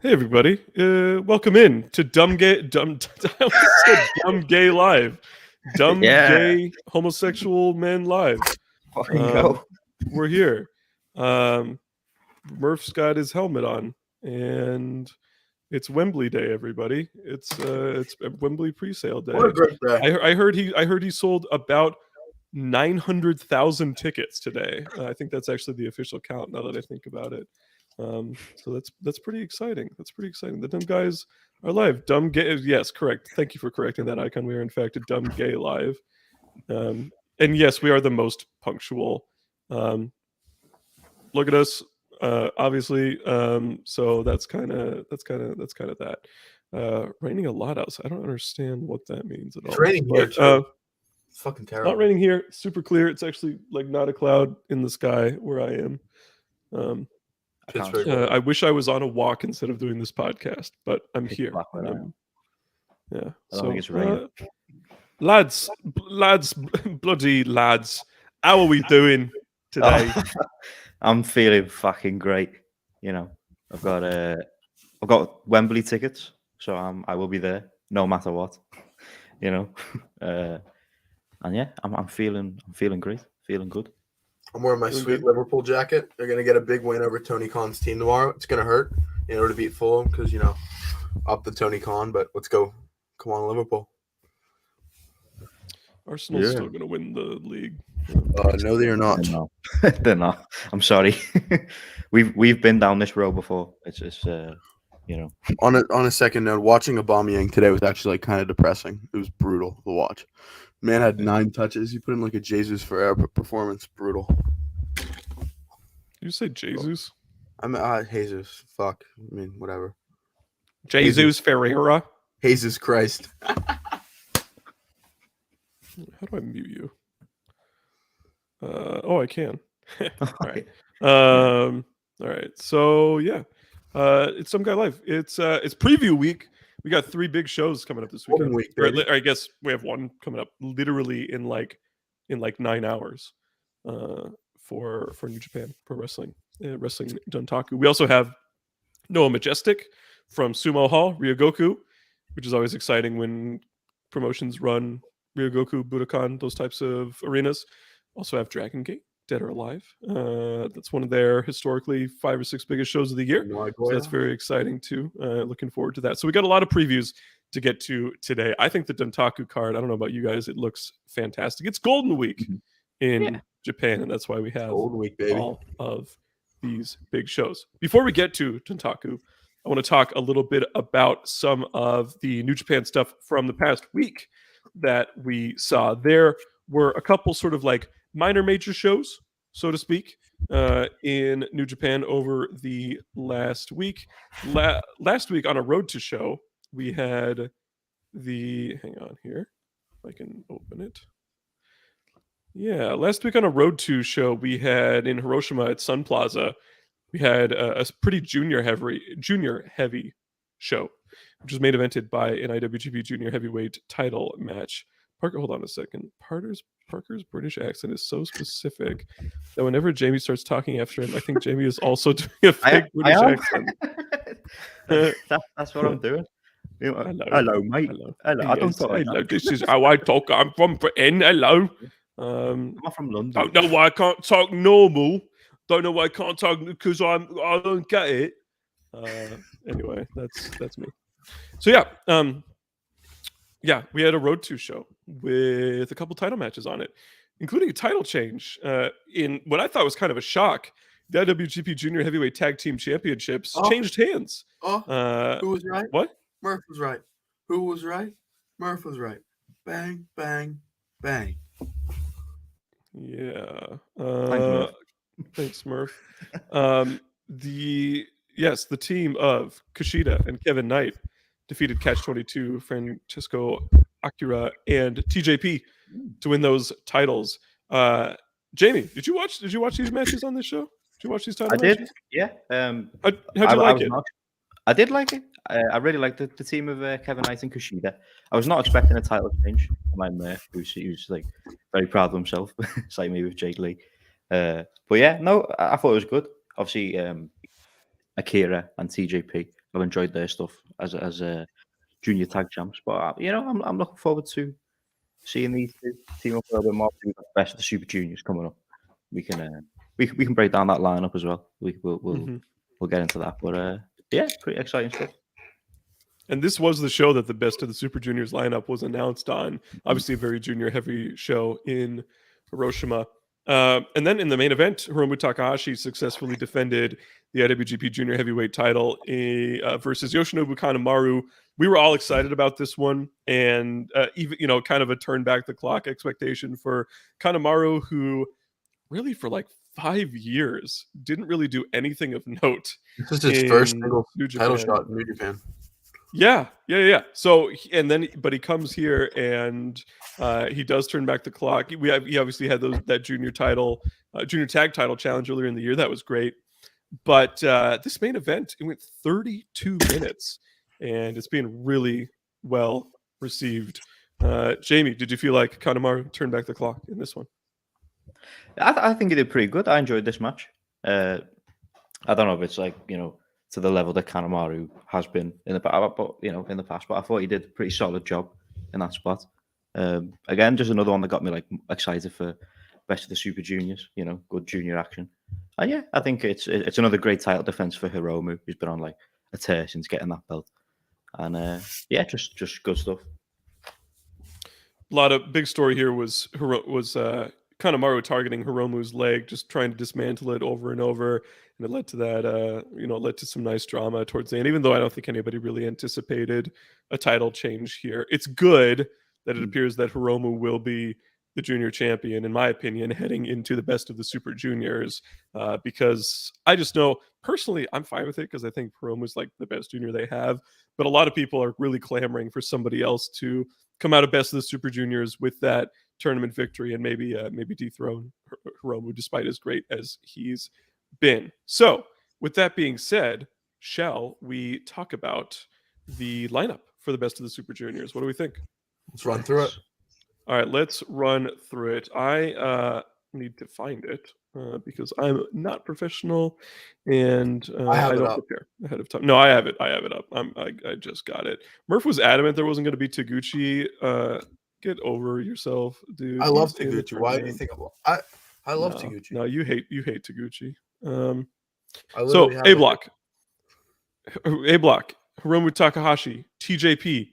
Hey everybody, welcome in to Dumb Gay Live, Dumb Yeah. Gay Homosexual Men Live. Fucking go. We're here. Murph's got his helmet on, and it's Wembley Day. Everybody, it's Wembley pre-sale day. What a great day! I heard he sold about 900,000 tickets today. I think that's actually the official count. Now that I think about it. So that's pretty exciting. That's pretty exciting. The Dumb Guys are live. Dumb Gay, yes, correct. Thank you for correcting that icon. We are in fact a Dumb Gay live, and yes, we are the most punctual. Look at us, obviously. So that's kind of that. Raining a lot outside. I don't understand what that means at all. It's raining here too. It's fucking terrible. Not raining here. Super clear. It's actually like not a cloud in the sky where I am. I wish I was on a walk instead of doing this podcast, but I'm here. Yeah. So, it's raining. lads, bloody lads, how are we doing today? I'm feeling fucking great. You know, I've got Wembley tickets, so I will be there no matter what. You know, and yeah, I'm feeling great, feeling good. I'm wearing my sweet Liverpool jacket. They're going to get a big win over Tony Khan's team tomorrow. It's going to hurt in order to beat Fulham because, up the Tony Khan, but let's go. Come on, Liverpool. Arsenal's still going to win the league. No, they are not. They're not. I'm sorry. We've been down this road before. It's you know. On a second note, watching Aubameyang today was actually kind of depressing. It was brutal to watch. Man had 9 touches. He put in like a Jesus Ferreira performance. Brutal. You say Jesus? I'm Jesus. Fuck. I mean, whatever. Jesus Ferreira. Jesus Christ. How do I mute you? I can. All right. All right. So yeah, it's Some Guy Live. It's preview week. We got 3 big shows coming up this weekend. Or I guess we have one coming up literally in like 9 hours for New Japan Pro Wrestling, Wrestling Dontaku. We also have Noah Majestic from Sumo Hall, Ryogoku, which is always exciting when promotions run Ryogoku, Budokan, those types of arenas. Also have Dragon Gate, Dead or Alive. That's one of their historically 5 or 6 biggest shows of the year. So that's very exciting too. Looking forward to that. So we got a lot of previews to get to today. I think the Dantaku card, I don't know about you guys, it looks fantastic. It's Golden Week in Japan, and that's why we have Golden Week, baby. All of these big shows. Before we get to Dantaku, I want to talk a little bit about some of the New Japan stuff from the past week that we saw. There were a couple sort of like minor major shows, so to speak, in New Japan over the last week. Last week on a Road to show, we had hang on here, if I can open it. Yeah, last week on a Road to show, we had in Hiroshima at Sun Plaza, we had a pretty junior heavy show, which was main evented by an IWGP Junior Heavyweight title match. Parker, hold on a second. Parker's British accent is so specific that whenever Jamie starts talking after him, I think Jamie is also doing a fake British accent. That's what I'm doing. Hello, mate. Hello. I don't talk like Hello. that. This is how I talk. I'm from Britain. Hello. I'm from London. Don't know why I can't talk normal. Don't know why I can't talk because I don't get it. Anyway, that's me. So yeah, we had a Road to show with a couple title matches on it, including a title change in what I thought was kind of a shock. The IWGP Junior Heavyweight Tag Team Championships changed hands. Who was right? What? Murph was right. Who was right? Murph was right. Bang, bang, bang. Yeah. Thanks, Murph. The team of Kushida and Kevin Knight defeated Catch 22, Francesco Akira, and TJP to win those titles. Jamie, did you watch these matches on this show? Did you watch these title matches? I did. Yeah. How'd you like it? I did like it. I really liked the team of Kevin Knight and Kushida. I was not expecting a title change. I'm Murph, who's like very proud of himself. It's like me with Jake Lee. But yeah, no, I thought it was good. Obviously, Akira and TJP I've enjoyed their stuff as a junior tag champs. But I'm looking forward to seeing these two team up a little bit more. We've got the best of the Super Juniors coming up. We can we can break down that lineup as well. We'll get into that. But yeah, pretty exciting stuff. And this was the show that the best of the Super Juniors lineup was announced on. Obviously, a very junior heavy show in Hiroshima. And then in the main event, Hiromu Takahashi successfully defended the IWGP Junior Heavyweight title versus Yoshinobu Kanemaru. We were all excited about this one, and even kind of a turn back the clock expectation for Kanemaru, who really for like 5 years didn't really do anything of note. This is his first single title shot in New Japan. Yeah. So, but he comes here and he does turn back the clock. He obviously had that junior tag title challenge earlier in the year. That was great. But this main event, it went 32 minutes, and it's being really well received. Jamie, did you feel like Kanemaru turned back the clock in this one? I think he did pretty good. I enjoyed this match. I don't know if it's like to the level that Kanemaru has been in the past, but I thought he did a pretty solid job in that spot. Again, just another one that got me like excited for best of the Super Juniors. Good junior action. And yeah, I think it's another great title defense for Hiromu, who's been on like a tear since getting that belt. And yeah, just good stuff. A lot of big story here was Kanemaru targeting Hiromu's leg, just trying to dismantle it over and over, and it led to that. It led to some nice drama towards the end. Even though I don't think anybody really anticipated a title change here, it's good that it appears that Hiromu will be the junior champion, in my opinion, heading into the best of the Super Juniors. Because I just know personally, I'm fine with it because I think Hiromu's like the best junior they have. But a lot of people are really clamoring for somebody else to come out of best of the Super Juniors with that tournament victory and maybe dethrone Hiromu, despite as great as he's been. So, with that being said, shall we talk about the lineup for the best of the Super Juniors? What do we think? Let's run through it. All right, let's run through it. I need to find it because I'm not professional and I don't prepare ahead of time. No, I have it. I have it up. I just got it. Murph was adamant there wasn't going to be Taguchi. Get over yourself, dude. I love Taguchi. Why do you think I love Taguchi? No, you hate Taguchi. So A block, Hiromu Takahashi, TJP,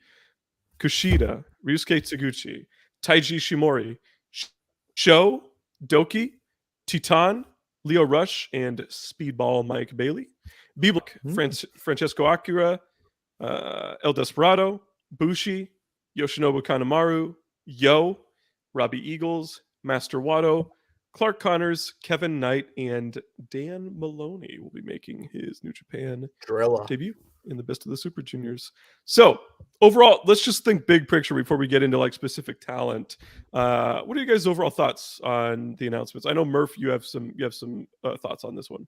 Kushida, Ryusuke Taguchi, Taiji Shimori, Sho, Doki, Titan, Leo Rush, and Speedball Mike Bailey. B block, Francesco Akira, El Desperado, Bushi, Yoshinobu Kanemaru, Yo, Robbie Eagles, Master Wato, Clark Connors, Kevin Knight, and Dan Maloney will be making his New Japan debut in the best of the Super Juniors. So overall, let's just think big picture before we get into like specific talent. What are you guys' overall thoughts on the announcements? I know Murph, you have some thoughts on this one.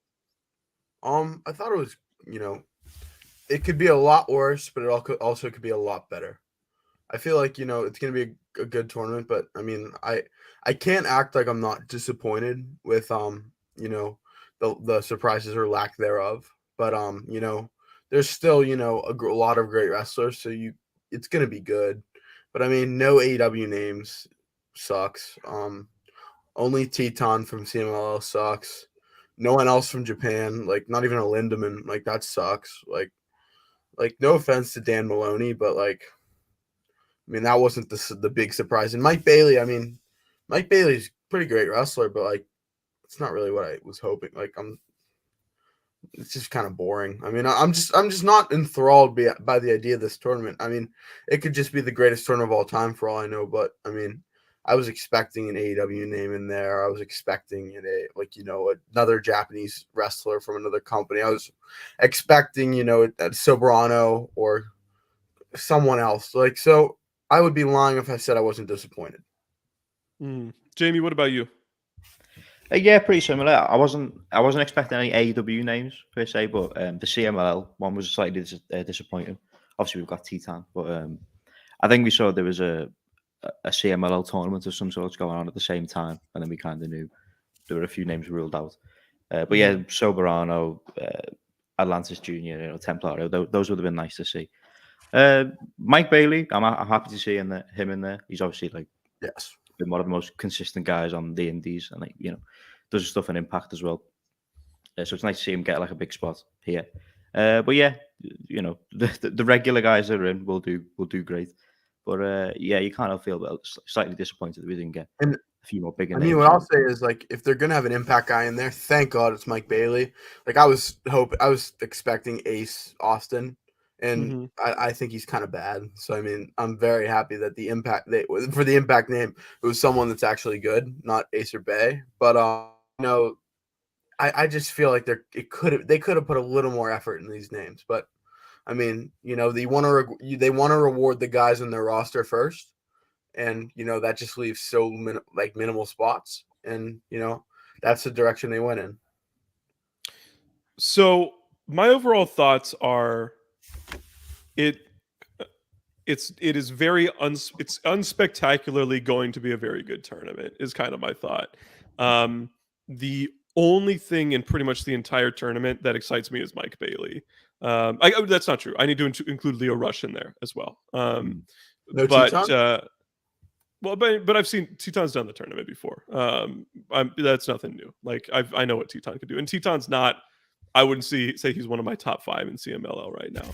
I thought it was, it could be a lot worse, but it also could be a lot better. I feel like, it's going to be a good tournament, but I mean, I can't act like I'm not disappointed with, the surprises or lack thereof, but, there's still, a lot of great wrestlers. So it's going to be good, but I mean, no AEW names sucks. Only Teton from CMLL sucks. No one else from Japan, like not even a Lindemann, like that sucks. Like no offense to Dan Maloney, but like, I mean, that wasn't the big surprise. And Mike Bailey's a pretty great wrestler, but like, it's not really what I was hoping. Like, it's just kind of boring. I mean, I'm just not enthralled by the idea of this tournament. I mean, it could just be the greatest tournament of all time for all I know. But I mean, I was expecting an AEW name in there. I was expecting another Japanese wrestler from another company. I was expecting, a Soberano or someone else. Like, so I would be lying if I said I wasn't disappointed. Jamie, what about you? Yeah, pretty similar. I wasn't expecting any AEW names per se, but the CMLL one was slightly disappointing. Obviously, we've got Titan, but I think we saw there was a CMLL tournament of some sort going on at the same time, and then we kind of knew there were a few names ruled out. But yeah, Soberano, Atlantis Junior, Templario. Those would have been nice to see. Mike Bailey, I'm happy to see him in there. He's obviously like Yes, been one of the most consistent guys on the indies, and does stuff in Impact as well. So it's nice to see him get like a big spot here. But yeah, the regular guys that are in will do great. But yeah, you kind of feel slightly disappointed that we didn't get a few more bigger names. what I'll say is, like, if they're gonna have an Impact guy in there, thank God it's Mike Bailey. Like, I was expecting Ace Austin, and I think he's kind of bad. So I mean, I'm very happy that for the Impact name, it was someone that's actually good, not Ace or Bay. But I just feel like they could have put a little more effort in these names. But I mean, they want to reward the guys in their roster first, and that just leaves so minimal spots, and that's the direction they went in. So my overall thoughts are, it is very it's unspectacularly going to be a very good tournament, is kind of my thought. The only thing in pretty much the entire tournament that excites me is Mike Bailey. That's not true. I need to include Leo Rush in there as well. No but Teton? but I've seen Teton's done the tournament before. That's nothing new. Like, I know what Teton could do, and Teton's not. I wouldn't say he's one of my top 5 in CMLL right now.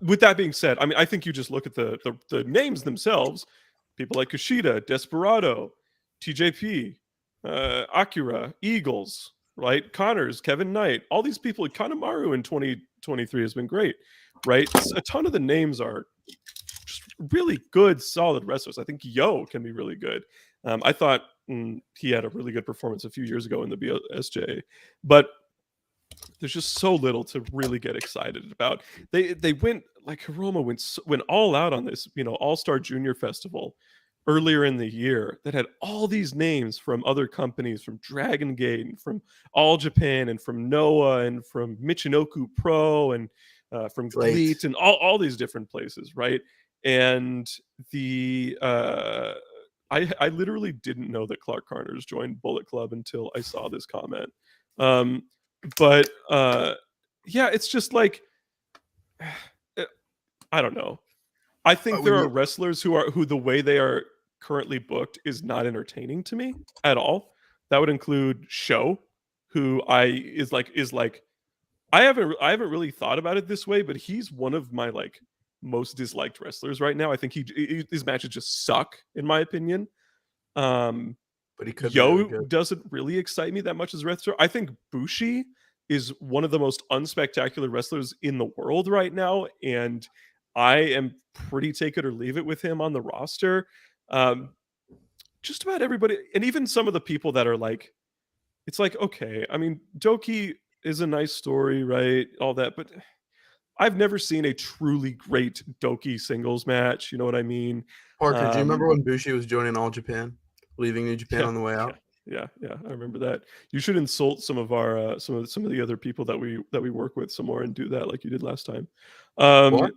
With that being said, I mean, I think you just look at the names themselves. People like Kushida, Desperado, TJP, Akira, Eagles, right? Connors, Kevin Knight, all these people. Kanemaru in 2023 has been great, right? A ton of the names are just really good, solid wrestlers. I think Yo can be really good. I thought he had a really good performance a few years ago in the BOSJ, but there's just so little to really get excited about. They went, like, Hiroma went all out on this, All-Star Junior Festival earlier in the year that had all these names from other companies, from Dragon Gate and from All Japan and from Noah and from Michinoku Pro and from Gleet and all these different places, right? And I literally didn't know that Clark Connors joined Bullet Club until I saw this comment. But yeah, it's just like, I don't know. I think there are wrestlers who the way they are currently booked is not entertaining to me at all. That would include Sho, who I haven't really thought about it this way, but he's one of my most disliked wrestlers right now. I think his matches just suck, in my opinion. But he could. Yo doesn't really excite me that much as a wrestler. I think Bushi is one of the most unspectacular wrestlers in the world right now, and I am pretty take it or leave it with him on the roster. Just about everybody, and even some of the people that are like, it's like, okay, I mean, Doki is a nice story, right? All that, but I've never seen a truly great Doki singles match. You know what I mean? Parker, do you remember when Bushi was joining All Japan, leaving New Japan on the way out? Yeah, I remember that. You should insult some of our some of the other people that we work with some more and do that like you did last time. What?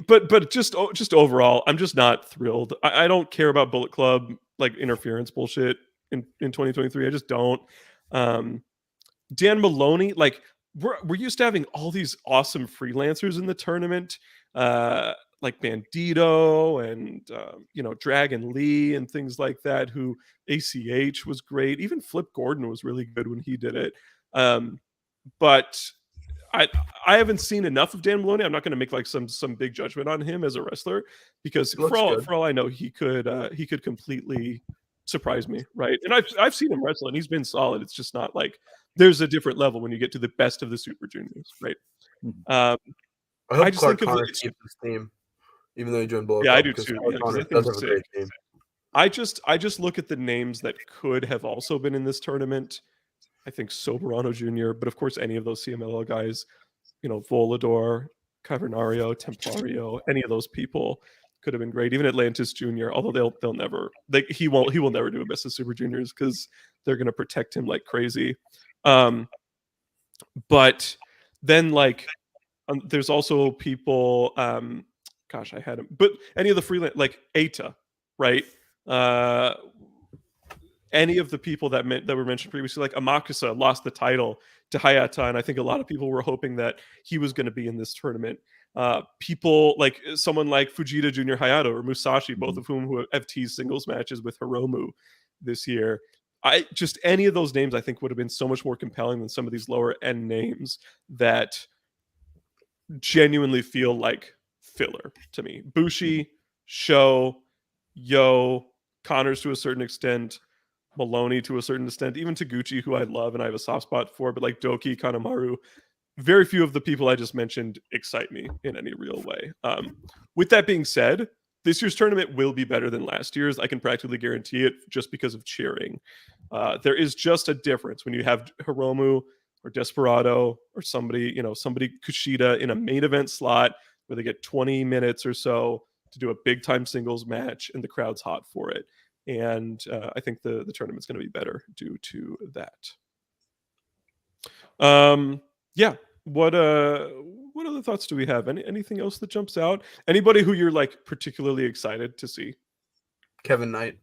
But just overall, I'm just not thrilled. I don't care about Bullet Club interference bullshit in 2023. I just don't. Dan Maloney, we're used to having all these awesome freelancers in the tournament, like Bandito and Dragon Lee and things like that. Who ACH was great. Even Flip Gordon was really good when he did it. But I haven't seen enough of Dan Maloney. I'm not going to make some big judgment on him as a wrestler, because for all I know, he could completely surprise me, right? And I've seen him wrestle and he's been solid. It's just not like there's a different level when you get to the best of the Super Juniors, right? I hope I just Clark think of Connors keeps his team, even though he joined Bullet Yeah, Club, I do because too. Clark Yeah, 'cause I Connors think does it's have a great sick. team. I just look at the names that could have also been in this tournament. I think Soberano Jr., but of course any of those CMLL guys, Volador, Cavernario, Templario, any of those people could have been great. Even Atlantis Jr., although they'll never, he will never do a best of Super Juniors because they're going to protect him like crazy. But then there's also people, gosh, I had him, but any of the freelance, like Eita, right? any of the people that were mentioned previously, like Amakusa lost the title to Hayata, and I think a lot of people were hoping that he was going to be in this tournament. People like someone like Fujita Junior Hayato or Musashi, both of whom have teased singles matches with Hiromu this year. Any of those names I think would have been so much more compelling than some of these lower end names that genuinely feel like filler to me. Bushi, Sho, Yo, Connors to a certain extent, Maloney to a certain extent, even Taguchi, who I love and I have a soft spot for, but like Doki, Kanemaru, very few of the people I just mentioned excite me in any real way. With that being said, this year's tournament will be better than last year's. I can practically guarantee it just because of cheering. There is just a difference when you have Hiromu or Desperado or somebody Kushida in a main event slot where they get 20 minutes or so to do a big time singles match and the crowd's hot for it. And I think the tournament's going to be better due to that. Yeah. What other thoughts do we have? Anything else that jumps out? Anybody who you're like particularly excited to see? Kevin Knight.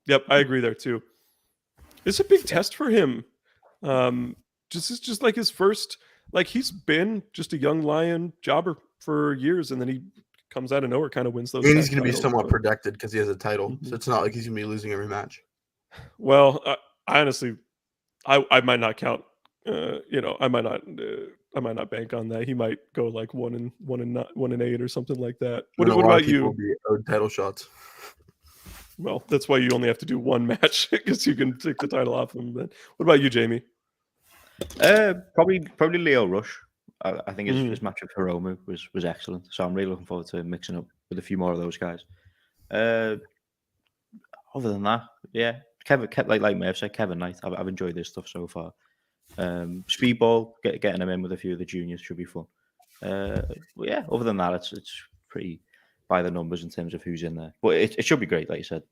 Yep, I agree there too. It's a big test for him. Just like his first, like he's been just a young lion jobber for years, and then he comes out of nowhere, kind of wins those. And he's going to be somewhat protected because he has a title, so it's not like he's going to be losing every match. Well, I honestly, I might not count. I might not bank on that. He might go like 1-8 or something like that. What about you? Will be owed title shots. Well, that's why you only have to do one match because you can take the title off him. Then, what about you, Jamie? Probably Leo Rush. I think his match with Hiromu was excellent. So I'm really looking forward to mixing up with a few more of those guys. Other than that, yeah, Kevin, like Merv said, Kevin Knight. I've enjoyed this stuff so far. Speedball, getting him in with a few of the juniors should be fun. Yeah, other than that, it's pretty by the numbers in terms of who's in there. But it should be great, like you said.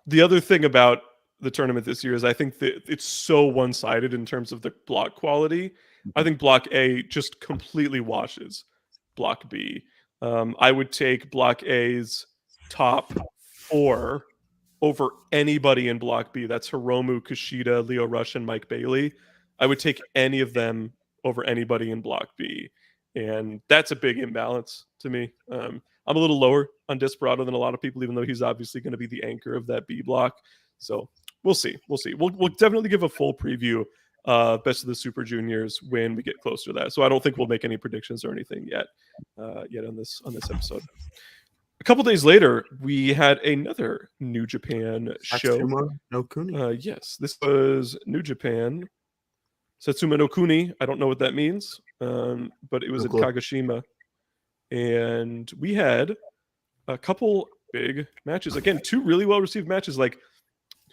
The other thing about the tournament this year is I think that it's so one-sided in terms of the block quality. I think Block A just completely washes Block B. I would take Block A's top 4 over anybody in Block B. That's Hiromu, Kushida, Leo Rush, and Mike Bailey. I would take any of them over anybody in Block B. And that's a big imbalance to me. I'm a little lower on Desperado than a lot of people, even though he's obviously going to be the anchor of that B block. So we'll see. We'll definitely give a full preview Best of the Super Juniors when we get closer to that. So I don't think we'll make any predictions or anything yet on this episode. A couple days later, we had another New Japan show. Satsuma no Kuni. Yes, this was New Japan. Satsuma no Kuni. I don't know what that means, but it was in Kagoshima. And we had a couple big matches. Again, 2 really well-received matches. Like,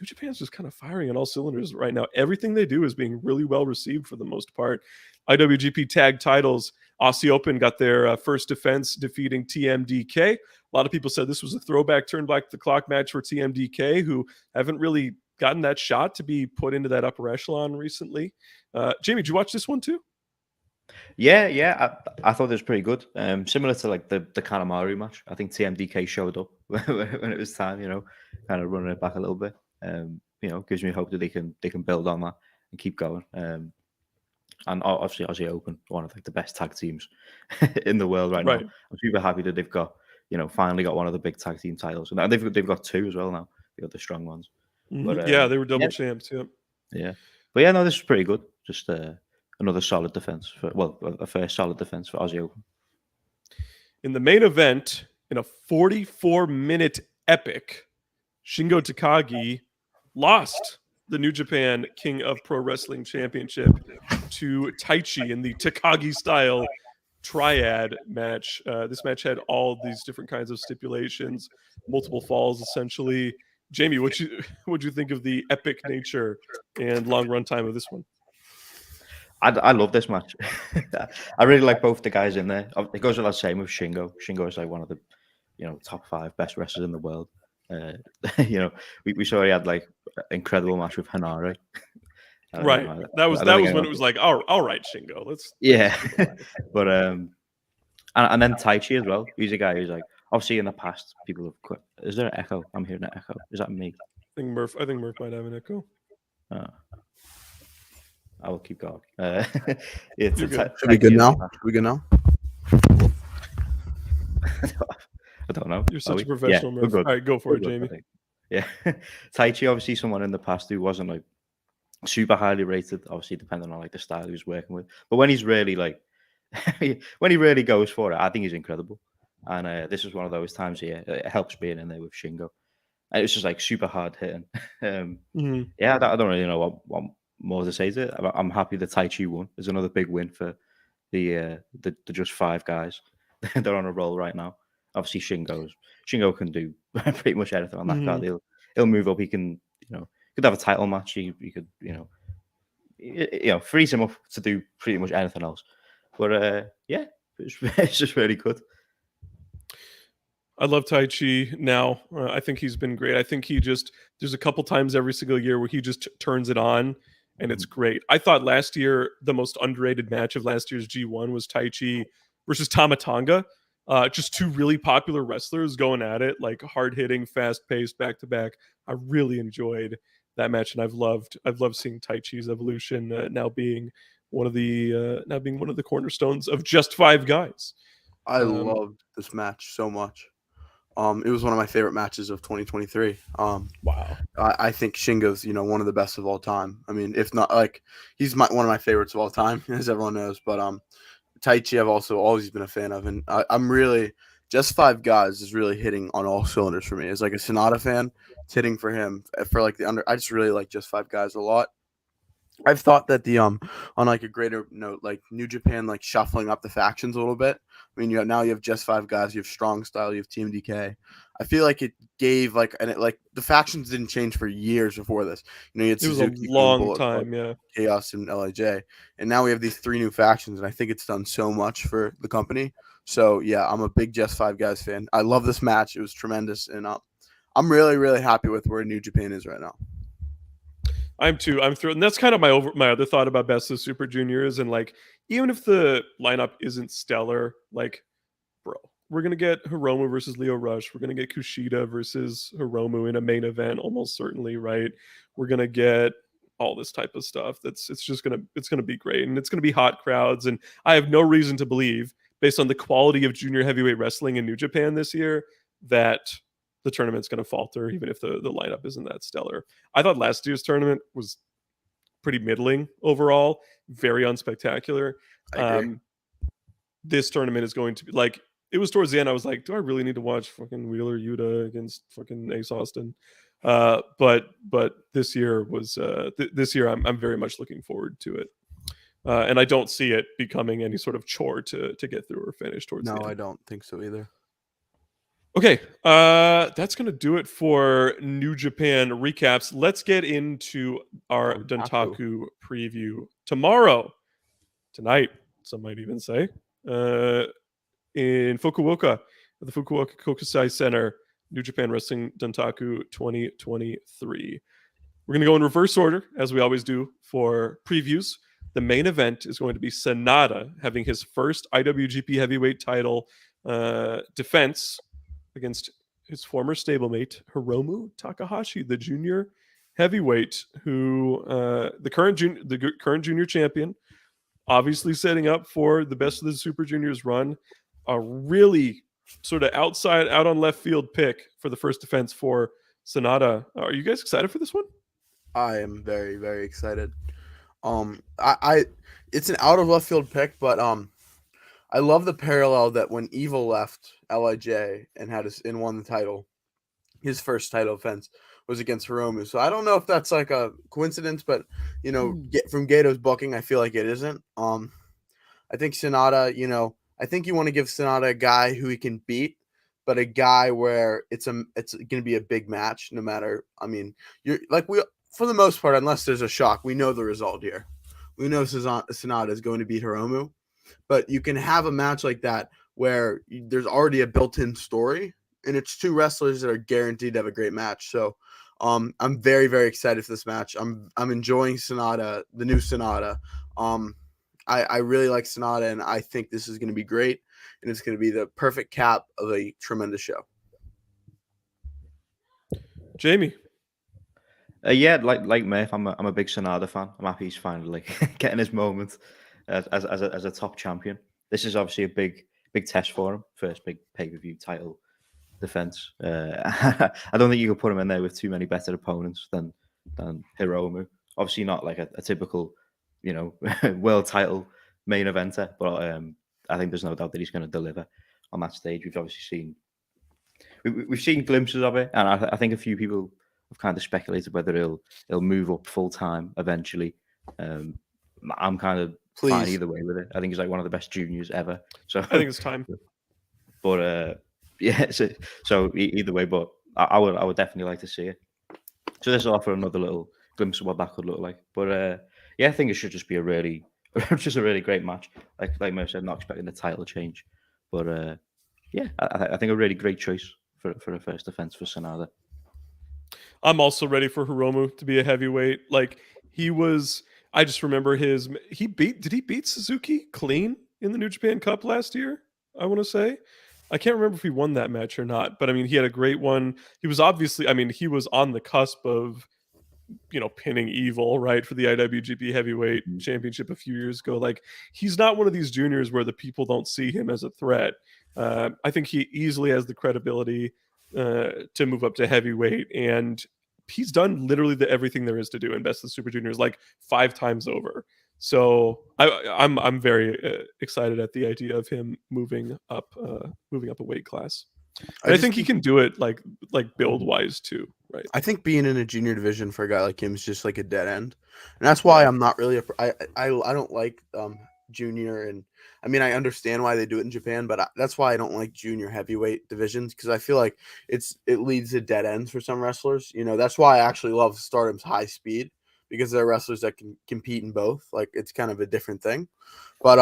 New Japan's just kind of firing on all cylinders right now. Everything they do is being really well-received for the most part. IWGP tag titles. Aussie Open got their first defense, defeating TMDK. A lot of people said this was a throwback turn back the clock match for TMDK, who haven't really gotten that shot to be put into that upper echelon recently. Jamie, did you watch this one too? Yeah. I thought it was pretty good. Similar to like the Kanemaru match. I think TMDK showed up when it was time, kind of running it back a little bit. Gives me hope that they can build on that and keep going. And obviously Aussie Open, one of like the best tag teams in the world right now. I'm super happy that they've got, finally got one of the big tag team titles. And they've got 2 as well now. They got the strong ones. But, they were double champs. Yeah. But yeah, no, this is pretty good. Just another solid defense a first solid defense for Aussie Open. In the main event, in a 44-minute epic, Shingo Takagi lost the New Japan King of Pro Wrestling Championship to Taichi in the Takagi-style triad match. This match had all these different kinds of stipulations, multiple falls, essentially. Jamie, what'd you think of the epic nature and long run time of this one? I love this match. I really like both the guys in there. It goes without saying with Shingo. Shingo is like one of the, top 5 best wrestlers in the world. We saw he had like incredible match with Hanare. Right. That was when it was like, all right, Shingo. Let's but and then Taichi as well. He's a guy who's like, Obviously, in the past, people have quit. Is there an echo? I'm hearing an echo. Is that me? I think Murph might have an echo. I will keep going. You're good. Should we good now? Should we good now? I don't know. You're such a professional, Murph. All right, go for it, Jamie. Yeah. Taichi, obviously, someone in the past who wasn't like super highly rated, obviously, depending on like the style he was working with. But when he's really like, when he really goes for it, I think he's incredible. And this is one of those times here. It helps being in there with Shingo. And it's just like super hard hitting. Yeah, I don't really know what more to say to it. I'm happy that Taichi won. There's another big win for the just 5 guys. They're on a roll right now. Obviously, Shingo can do pretty much anything on that card. He'll move up. He can, could have a title match. He could, freeze him up to do pretty much anything else. But yeah, it's just really good. I love Taichi now. I think he's been great. I think there's a couple times every single year where he just turns it on and it's great. I thought last year, the most underrated match of last year's G1 was Taichi versus Tama Tonga. Just 2 really popular wrestlers going at it, like hard hitting, fast paced, back to back. I really enjoyed that match, and I've loved seeing Taichi's evolution now being one of the cornerstones of just 5 guys. I loved this match so much. It was one of my favorite matches of 2023. Wow. I think Shingo's, one of the best of all time. I mean, if not, like, he's one of my favorites of all time, as everyone knows. But Taichi, I've also always been a fan of, and I'm really just 5 guys is really hitting on all cylinders for me. As like a Sonata fan, it's hitting for him for like I just really like just 5 guys a lot. I've thought that on like a greater note, like New Japan, like shuffling up the factions a little bit. I mean, you have just 5 guys. You have Strong Style. You have Team DK. I feel like it gave the factions didn't change for years before this. You had Suzuki, it was a long time, yeah. Chaos and LIJ, and now we have these 3 new factions, and I think it's done so much for the company. So yeah, I'm a big Just 5 Guys fan. I love this match. It was tremendous, and I'm really, really happy with where New Japan is right now. I'm thrilled, and that's kind of my other thought about Best of Super Juniors. And like, even if the lineup isn't stellar, like, bro, we're gonna get Hiromu versus Leo Rush. We're gonna get Kushida versus Hiromu in a main event, almost certainly, right? We're gonna get all this type of stuff. It's gonna be great, and it's gonna be hot crowds. And I have no reason to believe, based on the quality of junior heavyweight wrestling in New Japan this year, that the tournament's going to falter, even if the lineup isn't that stellar. I thought last year's tournament was pretty middling overall, very unspectacular. This tournament is going to be like, it was towards the end. I was like, do I really need to watch fucking Wheeler Yuta against fucking Ace Austin? But this year was this year I'm very much looking forward to it. And I don't see it becoming any sort of chore to get through or finish towards the end. No, I don't think so either. Okay, that's going to do it for New Japan recaps. Let's get into our Dantaku preview tonight, some might even say, in Fukuoka, at the Fukuoka Kokusai Center, New Japan Wrestling Dantaku 2023. We're going to go in reverse order, as we always do for previews. The main event is going to be Sanada having his first IWGP Heavyweight title defense against his former stablemate Hiromu Takahashi, the junior heavyweight, who the current junior champion, obviously setting up for the Best of the Super Juniors run. A really sort of out on left field pick for the first defense for Sanada. Are you guys excited for this one? I am very, very excited. It's an out of left field pick, but I love the parallel that when Evil left LIJ and won the title, his first title defense was against Hiromu. So I don't know if that's like a coincidence, but from Gato's booking, I feel like it isn't. I think Sanada, I think you want to give Sanada a guy who he can beat, but a guy where it's going to be a big match. No matter, I mean, for the most part, unless there's a shock, we know the result here. We know Sanada is going to beat Hiromu. But you can have a match like that where there's already a built-in story, and it's 2 wrestlers that are guaranteed to have a great match. So I'm very, very excited for this match. I'm enjoying Sanada, the new Sanada. I really like Sanada, and I think this is going to be great. and it's going to be the perfect cap of a tremendous show. Jamie. Yeah, like Murph, I'm a big Sonada fan. I'm happy he's finally getting his moment as a top champion. This is obviously a big test for him. First big pay-per-view title defense. I don't think you could put him in there with too many better opponents than Hiromu. Obviously not like a typical, world title main eventer, but I think there's no doubt that he's going to deliver on that stage. We've obviously seen glimpses of it, and I think a few people have kind of speculated whether he'll move up full time eventually. I'm kind of fine either way with it. I think he's like one of the best juniors ever. So I think it's time. But yeah, so either way, but I would definitely like to see it. So this will offer another little glimpse of what that could look like. But yeah, I think it should just be a really great match. Like Mo said, not expecting a title change, but yeah, I think a really great choice for a first defense for Sonada. I'm also ready for Hiromu to be a heavyweight. Like he was, I just remember did he beat Suzuki clean in the New Japan Cup last year? I want to say. I can't remember if he won that match or not, but I mean, he had a great one. He was obviously, I mean, he was on the cusp of, pinning Evil, right, for the IWGP Heavyweight Championship a few years ago. Like, he's not one of these juniors where the people don't see him as a threat. I think he easily has the credibility to move up to heavyweight, and he's done literally everything there is to do in Best of the Super Juniors like 5 times over. So I'm very excited at the idea of him moving up a weight class. And I think he can do it like build wise too, right? I think being in a junior division for a guy like him is just like a dead end, and that's why I'm not really I don't like junior, and I mean I understand why they do it in Japan, but that's why I don't like junior heavyweight divisions, because I feel like it leads to dead ends for some wrestlers. That's why I actually love Stardom's high speed, because there are wrestlers that can compete in both. Like, it's kind of a different thing. But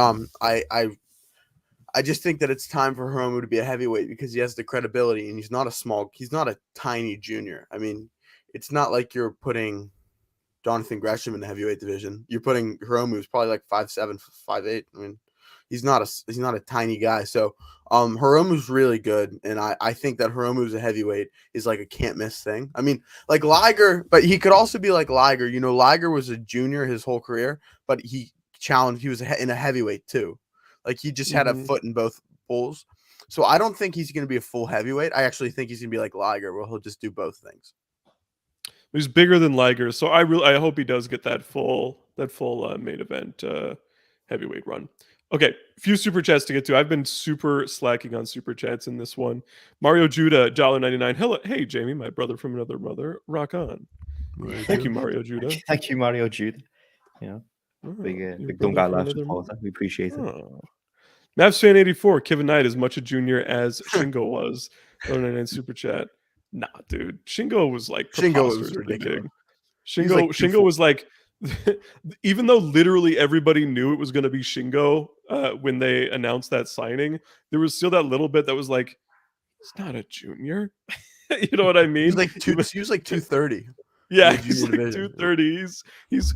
I just think that it's time for Hiromu to be a heavyweight, because he has the credibility, and he's not a tiny junior. I mean, it's not like you're putting Jonathan Gresham in the heavyweight division. You're putting Hiromu, who's probably like 5'7", 5'8". I mean, he's not a tiny guy. So Hiromu's really good, and I think that Hiromu's a heavyweight is like a can't miss thing. I mean, like Liger, but he could also be like Liger. Liger was a junior his whole career, but he was in a heavyweight too. Like, he just had a foot in both bowls. So I don't think he's going to be a full heavyweight. I actually think he's going to be like Liger, where he'll just do both things. He's bigger than Liger, so I hope he does get that full main event heavyweight run. Okay, a few super chats to get to. I've been super slacking on super chats in this one. Mario Judah, $1.99. Hello, hey Jamie, my brother from another mother. Rock on. Thank you, Mario Judah. Thank you, Mario Judah. Big Dumb Guy Live supporter. We appreciate it. Mavs fan 84. Kevin Knight is much a junior as Shingo was. $1.99 super chat. Nah, dude. Shingo was like Shingo was ridiculous. Shingo was like, even though literally everybody knew it was going to be Shingo when they announced that signing, there was still that little bit that was like, he's not a junior. You know what I mean? He was like 230. Yeah, he's like 230. He's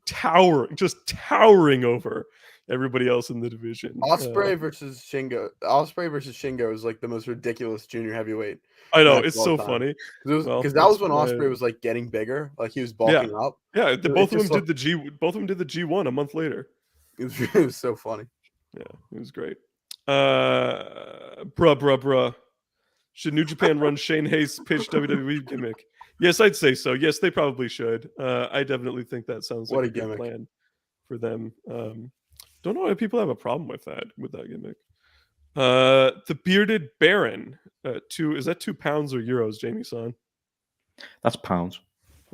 towering over everybody else in the division. Ospreay versus Shingo is like the most ridiculous junior heavyweight. I know, it's so funny because that was when Ospreay was like getting bigger, like he was bulking up. Yeah, both of them did the G1 a month later. It was so funny. Yeah, it was great. Bruh. Should New Japan run Shane Hayes' pitch WWE gimmick? Yes, I'd say so. Yes, they probably should. I definitely think that sounds like a good plan for them. Don't know why people have a problem with that gimmick. The Bearded Baron. Is that 2 pounds or euros, Jamie-san? That's pounds.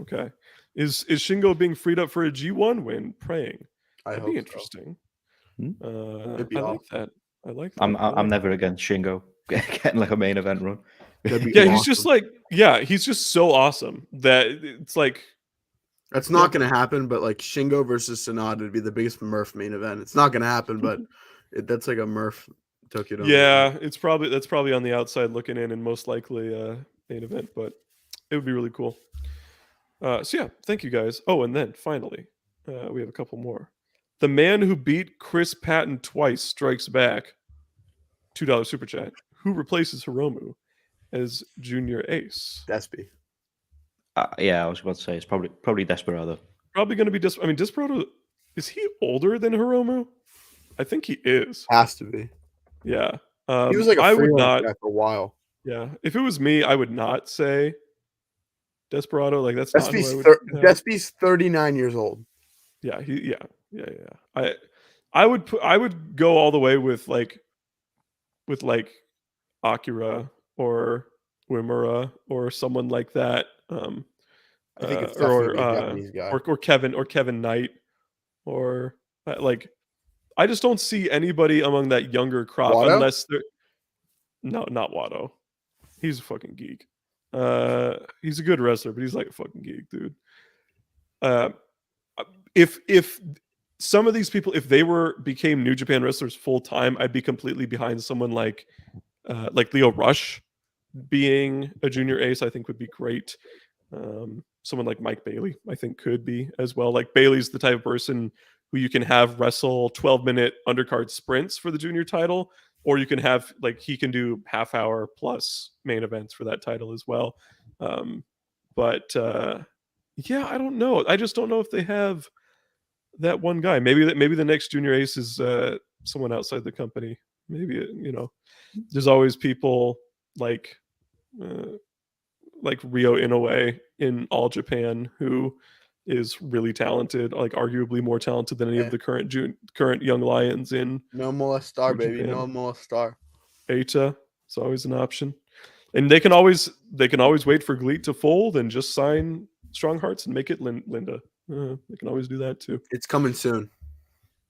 Okay. Is Shingo being freed up for a G1 win? Praying. That'd be interesting. So. I like that. I like that. I'm never against Shingo getting like a main event run. Yeah, awesome. He's just like, he's just so awesome that it's like, that's not going to happen. But like Shingo versus Sonata would be the biggest Murph main event. It's not going to happen, but that's like a Murph Tokyo Dome. Yeah, that's probably on the outside looking in, and most likely main event, but it would be really cool. So yeah, thank you guys. Oh, and then finally, we have a couple more. The man who beat Chris Patton twice strikes back. $2 super chat. Who replaces Hiromu as junior ace? Despy. Yeah, I was about to say it's probably Desperado. Probably going to be Desperado. Is he older than Hiromu? I think he is. Has to be. Yeah. He was like a I would freelance not. guy for a while. Yeah. If it was me, I would not say Desperado. Like that's not who I would. Despy's 39 years old. Yeah. Yeah. I would go all the way with like Akira or Uemura or someone like that. I think it's definitely a Japanese guy. Or Kevin Knight or like I just don't see anybody among that younger crop Watto? unless they're not Watto. He's a fucking geek. He's a good wrestler, but he's like a fucking geek, dude. If some of these people, if they became New Japan wrestlers full time, I'd be completely behind someone like Leo Rush being a junior ace. I think would be great. Someone like Mike Bailey, I think, could be as well. Like Bailey's the type of person who you can have wrestle 12-minute undercard sprints for the junior title, or you can have like he can do half-hour plus main events for that title as well. But yeah, I don't know. I just don't know if they have that one guy. Maybe the next junior ace is someone outside the company. Maybe there's always people like Ryo Inoue in All Japan who is really talented, like arguably more talented than any of the current young lions in No molestar, baby. Japan. No molestar. Eita is always an option, and they can always wait for GLEAT to fold and just sign Strong Hearts and make it Linda. They can always do that too. It's coming soon.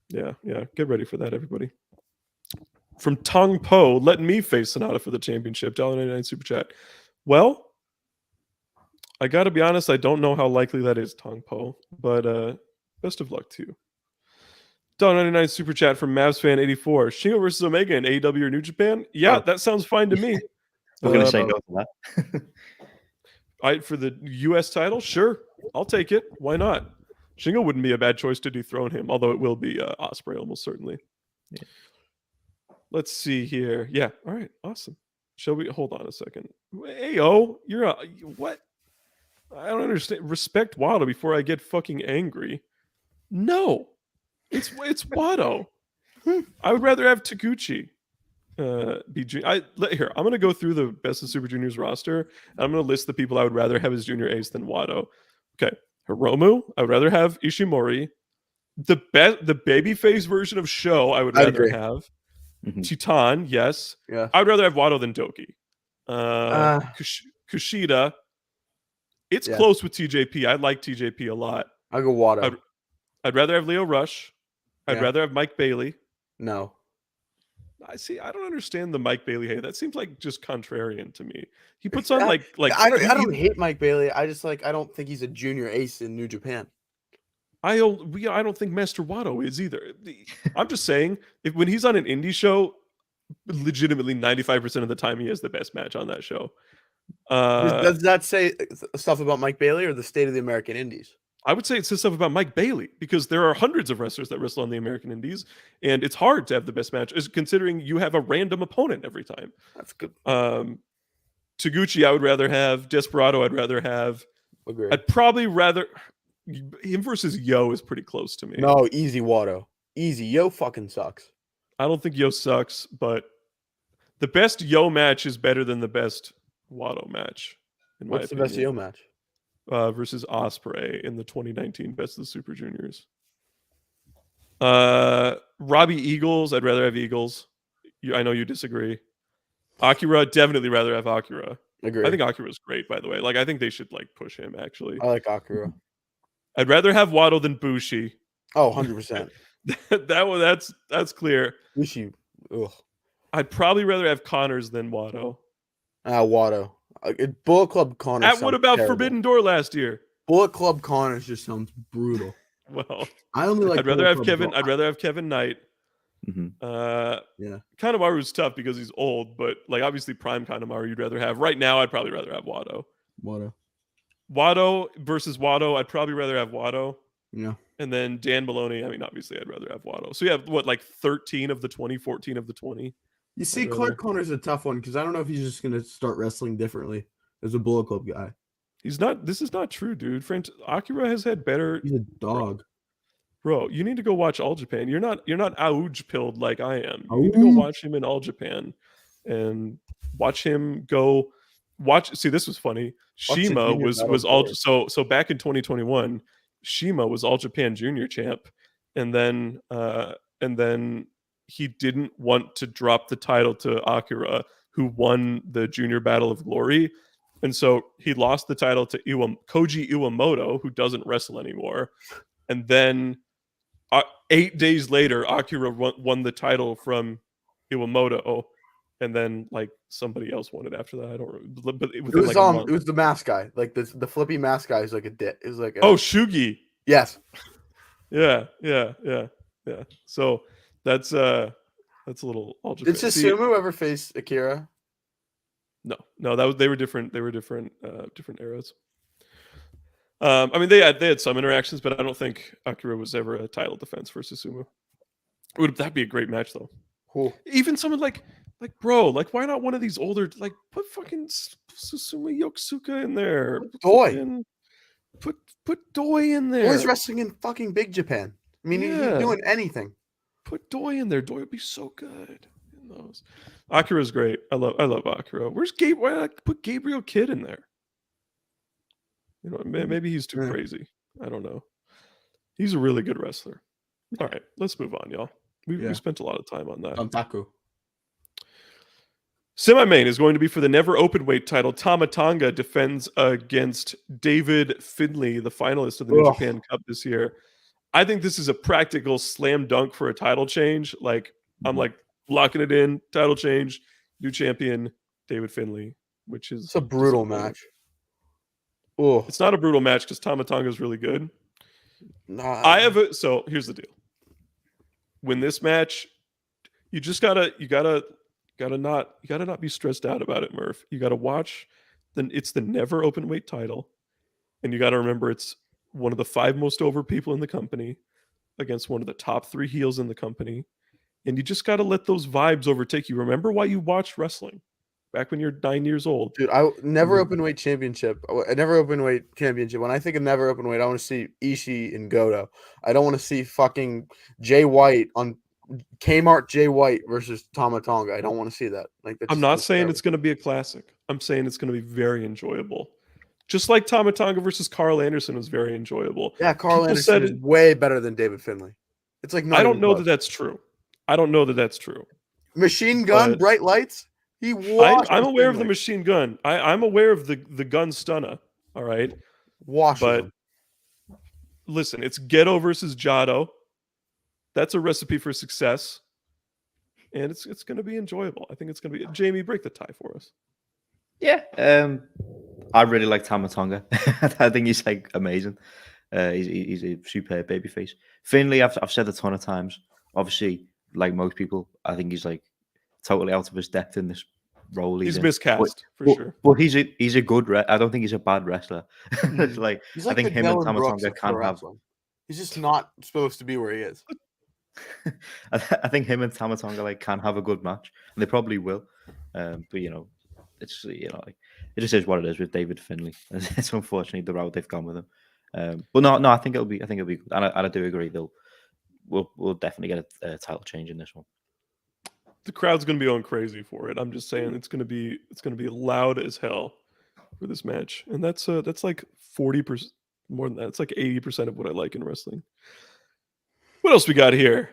Yeah. Get ready for that, everybody. From Tong Po, let me face Sonata for the championship. $1.99 super chat. Well, I got to be honest, I don't know how likely that is, Tong Po, but best of luck to you. $1.99 super chat from MavsFan84. Shingo versus Omega in AEW or New Japan? Yeah, that sounds fine to me. We're going to say no to that. For the U.S. title? Sure. I'll take it. Why not? Shingo wouldn't be a bad choice to dethrone him, although it will be Ospreay almost certainly. Yeah. Let's see here. Yeah. All right. Awesome. Shall we hold on a second? Hey, you're what? I don't understand. Respect Watto before I get fucking angry. No, it's Watto. I would rather have Taguchi be here. I'm gonna go through the Best of Super Juniors roster. And I'm gonna list the people I would rather have as junior ace than Watto. Okay, Hiromu. I would rather have Ishimori. The babyface version of Sho I would rather have. Mm-hmm. Titan, yes. Yeah. I would rather have Watto than Doki. Kushida. It's close with TJP. I like TJP a lot. I'll go Watto. I'd rather have Leo Rush. I'd rather have Mike Bailey. No. I don't understand the Mike Bailey hate. That seems like just contrarian to me. He puts on like I don't hate Mike Bailey. I just I don't think he's a junior ace in New Japan. I don't think Master Watto is either. I'm just saying when he's on an indie show, legitimately 95% of the time he has the best match on that show. Does that say stuff about Mike Bailey or the state of the American Indies? I would say it says stuff about Mike Bailey because there are hundreds of wrestlers that wrestle on the American Indies, and it's hard to have the best match, considering you have a random opponent every time. That's good. Taguchi, I would rather have. Desperado, I'd rather have. Agreed. I'd probably rather him versus Yo is pretty close to me. No, easy Watto. Easy. Yo fucking sucks. I don't think Yo sucks, but the best Yo match is better than the best Watto match. What's the best Yo match? Versus Ospreay in the 2019 Best of the Super Juniors. Robbie Eagles, I'd rather have Eagles. I know you disagree. Akira, definitely rather have Akira. Agree. I think Akira's great, by the way. Like, I think they should push him. Actually, I like Akira. I'd rather have Watto than Bushi. Oh, 100%. That's clear. Bushi. Ugh. I'd probably rather have Connors than Watto. Watto. Bullet Club Connors. What about terrible. Forbidden Door last year? Bullet Club Connors just sounds brutal. Well, I only like. I'd rather have Kevin. I'd rather have Kevin Knight. Mm-hmm. Yeah. Kanemaru's tough because he's old, but obviously prime Kanemaru you'd rather have. Right now, I'd probably rather have Watto. Watto versus Watto. I'd probably rather have Watto. Yeah. And then Dan Maloney. I mean, obviously, I'd rather have Watto. So you have 13 of the 20, 14 of the 20. You see, I'd Clark rather- Connor's a tough one because I don't know if he's just gonna start wrestling differently as a Bullet Club guy. He's not. This is not true, dude. Akira has had better. He's a dog. Bro, you need to go watch All Japan. You're not ouge pilled like I am. You need to go Ouch. watch him in All Japan and watch him go see, this was funny. Watch the Shima junior was battles all first. so back in 2021, Shima was All Japan junior champ, and then he didn't want to drop the title to Akira, who won the junior battle of glory. And so he lost the title to Koji Iwamoto, who doesn't wrestle anymore. And then 8 days later, Akira won the title from Iwamoto, and then like somebody else won it after that. I don't remember, but It within was like a month. it was the mask guy, like the flippy mask guy is like a dick. It was like Oh, Shugi. yes, Yeah. So that's a little All Japan. did Susumu ever face Akira? No, they were different. They were different eras. I mean, they had some interactions, but I don't think Akira was ever a title defense for Susumu. That'd be a great match though. Cool. Even someone like bro, like why not one of these older, like put fucking Susumu Yokosuka in there. Put Doi. Put Doi in there. Boy's wrestling in fucking Big Japan. I mean, he's doing anything. Put Doi in there. Doi would be so good in those. Akira's great. I love Akira. Where's Gabe? Why not put Gabriel Kidd in there? You know, maybe he's too crazy. I don't know. He's a really good wrestler. All right, let's move on, y'all. We spent a lot of time on that. Dontaku. Semi-main is going to be for the never openweight title. Tama Tonga defends against David Finlay, the finalist of the New Japan Cup this year. I think this is a practical slam dunk for a title change. Like, I'm like locking it in. Title change, new champion, David Finlay, which is It's a brutal match. Oh, it's not a brutal match because Tama Tonga is really good. nah. So here's the deal. Win this match, you gotta not be stressed out about it, Murph. You gotta watch. Then it's the never open weight title, and you gotta remember it's one of the 5 most over people in the company against one of the top 3 heels in the company, and you just gotta let those vibes overtake you. Remember why you watched wrestling back when you're 9 years old. Dude, I never open weight championship. I never open weight championship. When I think of never open weight, I want to see Ishii and Goto. I don't want to see fucking Jay White on Kmart. Jay White versus Tama Tonga. I don't want to see that. Like, I'm not saying it's going to be a classic. I'm saying it's going to be very enjoyable. Just like Tama Tonga versus Carl Anderson was very enjoyable. Yeah, Carl People Anderson said is it- way better than David Finlay. It's like I don't know that that's true. Machine Gun, but- bright lights. He washed. I'm aware of the Finlay. machine gun. I'm aware of the gun stunner. All right. Washes But him. listen, it's Ghetto versus Jado. That's a recipe for success. And it's going to be enjoyable. I think it's going to be. Jamie, break the tie for us. Yeah. I really like Tama Tonga. I think he's like amazing. He's a superb babyface. Finlay, I've said a ton of times. Obviously, like most people, I think he's like totally out of his depth in this role. He's in. miscast for But- sure. But he's a good. I don't think he's a bad wrestler. It's like He's I think the him and Dylan Tama Brooks Tonga of can pro have. wrestling. He's just not supposed to be where he is. I think him and Tama Tonga like can have a good match, and they probably will. But it's like it just is what it is with David Finlay. It's unfortunately the route they've gone with him. But no, I think it'll be good, and I do agree we'll definitely get a title change in this one. The crowd's going to be going crazy for it. I'm just saying it's going to be loud as hell for this match, and that's like 40% more than that. It's like 80% of what I like in wrestling. What else we got here?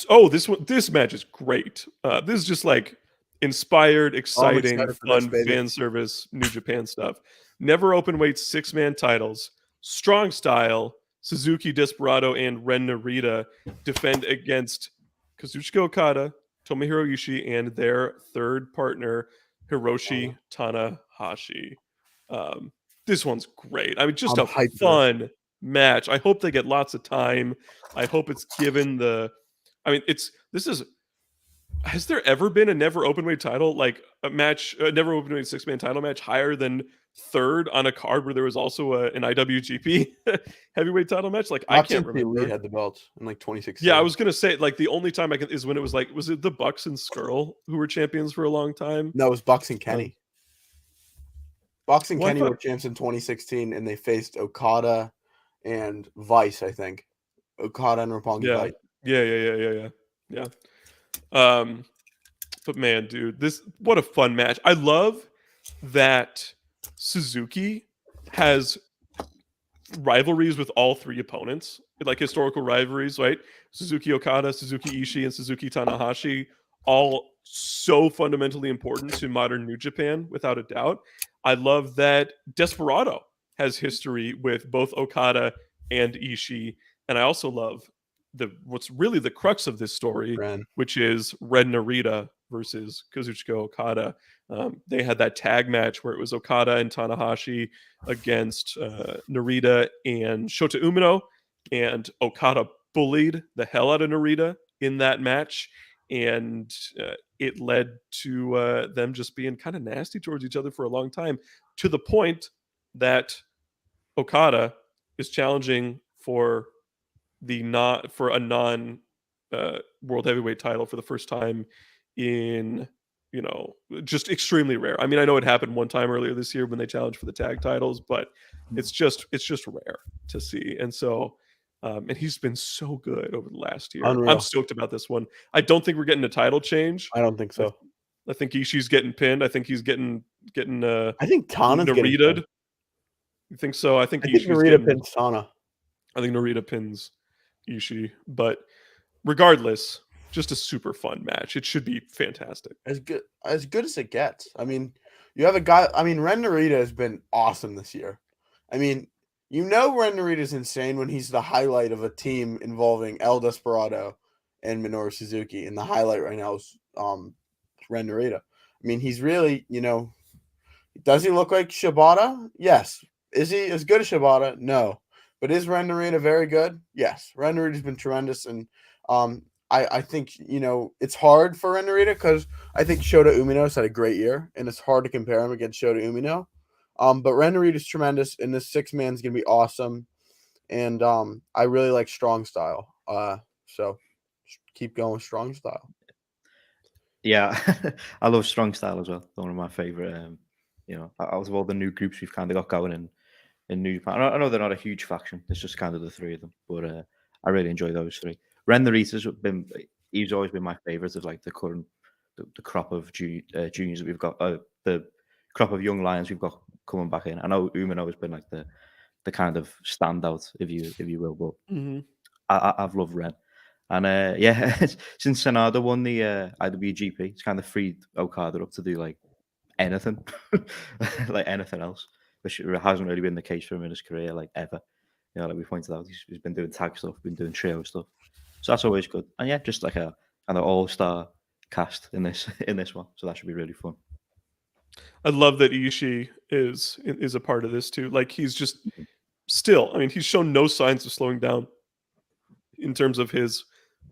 Oh, this match is great. This is just like inspired, exciting, excited for this, fun baby. fan service New Japan stuff. Never open weight 6-man titles. Strong Style, Suzuki Desperado and Ren Narita defend against Kazuchika Okada, Tomohiro Ishii, and their third partner Hiroshi Tanahashi. This one's great. I mean, just I'm a hyped for this. fun match. I hope they get lots of time. I hope it's given the. I mean, this is Has there ever been a never openweight title, like a match, a never openweight 6-man title match higher than third on a card where there was also an IWGP heavyweight title match? Like, I Not can't since the Elite remember. had the belt in like Yeah, 2016. I was gonna say, like, the only time I can is when it was like, was it the Bucks and Skrull who were champions for a long time? No, it was Bucks and Kenny. Bucks and Well, I Kenny were thought, champs in 2016, and they faced Okada and Vice, I think. Okada and Roppongi yeah, Vice. yeah. But man, dude, what a fun match. I love that Suzuki has rivalries with all three opponents, like historical rivalries, right? Suzuki Okada, Suzuki Ishii, and Suzuki Tanahashi, all so fundamentally important to modern New Japan, without a doubt. I love that Desperado has history with both Okada and Ishii, and I also love what's really the crux of this story, Ren. which is Ren Narita versus Kazuchika Okada. They had that tag match where it was Okada and Tanahashi against Narita and Shota Umino, and Okada bullied the hell out of Narita in that match, and it led to them just being kind of nasty towards each other for a long time, to the point that Okada is challenging for a non world heavyweight title for the first time in, just extremely rare. I mean, I know it happened one time earlier this year when they challenged for the tag titles, but it's just rare to see. And so and he's been so good over the last year. Unreal. I'm stoked about this one. I don't think we're getting a title change. I don't think so. I think Ishii's getting pinned. I think he's getting I think Tana's getting Narita. pinned. You think so? I think I think Ishii's Narita getting, pins Tana. I think Narita pins Ishii, but regardless, just a super fun match. It should be fantastic. As good as it gets. I mean, you have a guy. I mean, Ren Narita has been awesome this year. I mean, Ren Narita is insane when he's the highlight of a team involving El Desperado and Minoru Suzuki, and the highlight right now is Ren Narita. I mean, he's really, does he look like Shibata? Yes. Is he as good as Shibata? No. But is Ren Narita very good? Yes. Ren Narita's been tremendous, and I think, it's hard for Ren Narita because I think Shota Umino's had a great year, and it's hard to compare him against Shota Umino. But Ren Narita's tremendous, and this 6-man is going to be awesome. And I really like strong style. So keep going with strong style. Yeah, I love strong style as well. One of my favorite. Out of all the new groups we've kind of got going in New Japan. I know they're not a huge faction. It's just kind of the three of them, but I really enjoy those three. Ren Narita's he's always been my favorite of like the current the crop of juniors that we've got. The crop of young lions we've got coming back in. I know Umino has been like the kind of standout, if you will, but I've loved Ren. And since Sanada won the IWGP, it's kind of freed Okada up to do like anything, like anything else, which hasn't really been the case for him in his career, like ever. Like we pointed out, he's been doing tag stuff, been doing trio stuff, so that's always good. And yeah, just like a kind of all-star cast in this one, so that should be really fun. I love that Ishii is a part of this too. Like, he's just still, I mean, he's shown no signs of slowing down in terms of his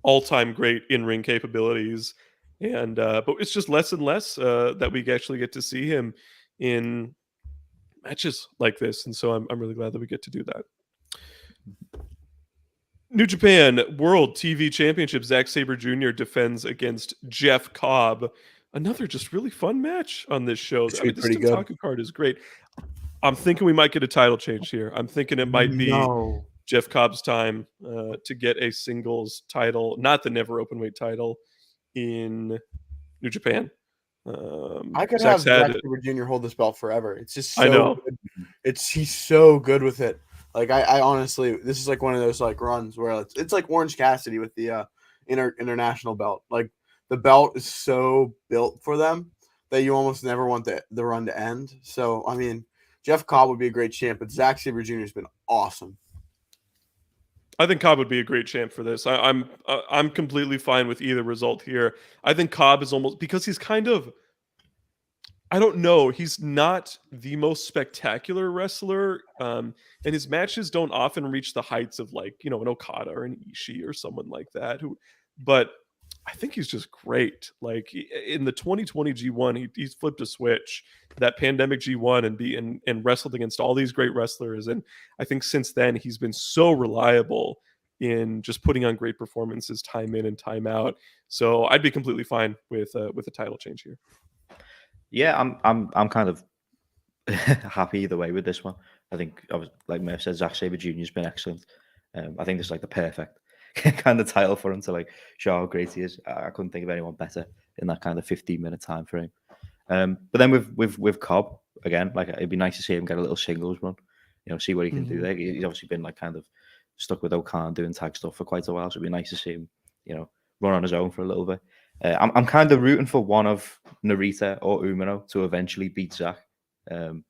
all-time great in-ring capabilities, and but it's just less and less that we actually get to see him in matches like this, and so I'm really glad that we get to do that. New Japan World TV Championship, Zack Sabre Jr. defends against Jeff Cobb. Another just really fun match on this show. I mean, this Dontaku card is great. I'm thinking we might get a title change here. I'm thinking it might be Jeff Cobb's time to get a singles title, not the never openweight title, in New Japan. I could have Zack Sabre Jr. hold this belt forever. It's just so I know. Good. He's so good with it. Like I honestly, this is like one of those like runs where it's like Orange Cassidy with the international belt. Like the belt is so built for them that you almost never want the run to end. So I mean, Jeff Cobb would be a great champ, but Zack Sabre Jr. has been awesome. I think Cobb would be a great champ for this. I'm completely fine with either result here. I think Cobb is almost, because he's kind of, I don't know, he's not the most spectacular wrestler, and his matches don't often reach the heights of like, an Okada or an Ishii or someone like that. But I think he's just great. Like in the 2020 G1, he's flipped a switch. That pandemic G1 and wrestled against all these great wrestlers. And I think since then he's been so reliable in just putting on great performances time in and time out. So I'd be completely fine with a title change here. Yeah, I'm kind of happy either way with this one. I think, like Murph said, Zack Sabre Jr. has been excellent. I think this is like the perfect kind of title for him to like show how great he is. I couldn't think of anyone better in that kind of 15-minute time frame. But then with Cobb again, like it'd be nice to see him get a little singles run. You know, see what he can do there. He's obviously been like kind of stuck with O'Khan doing tag stuff for quite a while, so it'd be nice to see him, you know, run on his own for a little bit. I'm kind of rooting for one of Narita or Umino to eventually beat Zack.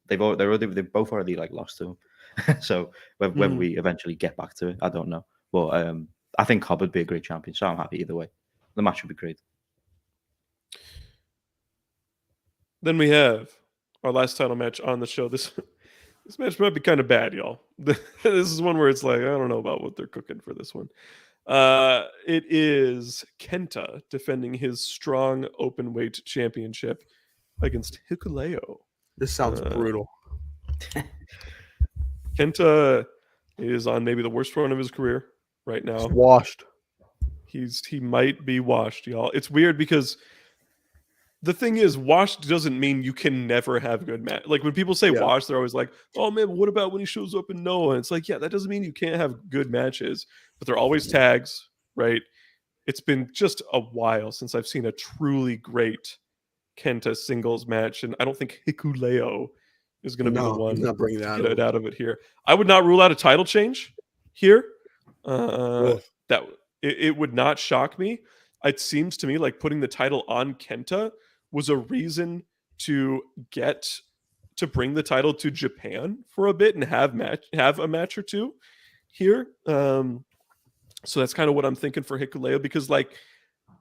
They've both already like lost to him, so whether we eventually get back to it, I don't know. But I think Cobb would be a great champion, so I'm happy either way. The match would be great. Then we have our last title match on the show. This match might be kind of bad, y'all. This is one where it's like, I don't know about what they're cooking for this one. It is Kenta defending his strong open weight championship against Hikuleo. This sounds brutal. Kenta is on maybe the worst run of his career right now. He's washed. He might be washed, y'all. It's weird because the thing is, washed doesn't mean you can never have good match. Like when people say washed, they're always like, "Oh man, what about when he shows up in Noah?" And it's like, yeah, that doesn't mean you can't have good matches, but they're always tags, right? It's been just a while since I've seen a truly great Kenta singles match, and I don't think Hikuleo is going to be the one not bringing to get it out of it here. I would not rule out a title change here. It would not shock me. It seems to me like putting the title on Kenta was a reason to bring the title to Japan for a bit and have a match or two here. So that's kind of what I'm thinking for Hikuleo, because like,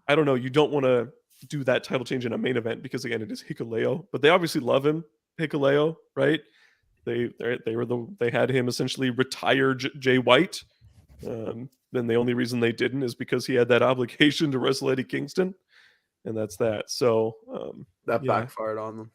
I don't know, you don't want to do that title change in a main event because again, it is Hikuleo, but they obviously love him, Hikuleo, right? They had him essentially retire Jay White. Then the only reason they didn't is because he had that obligation to wrestle Eddie Kingston, and that's that. So that backfired on them.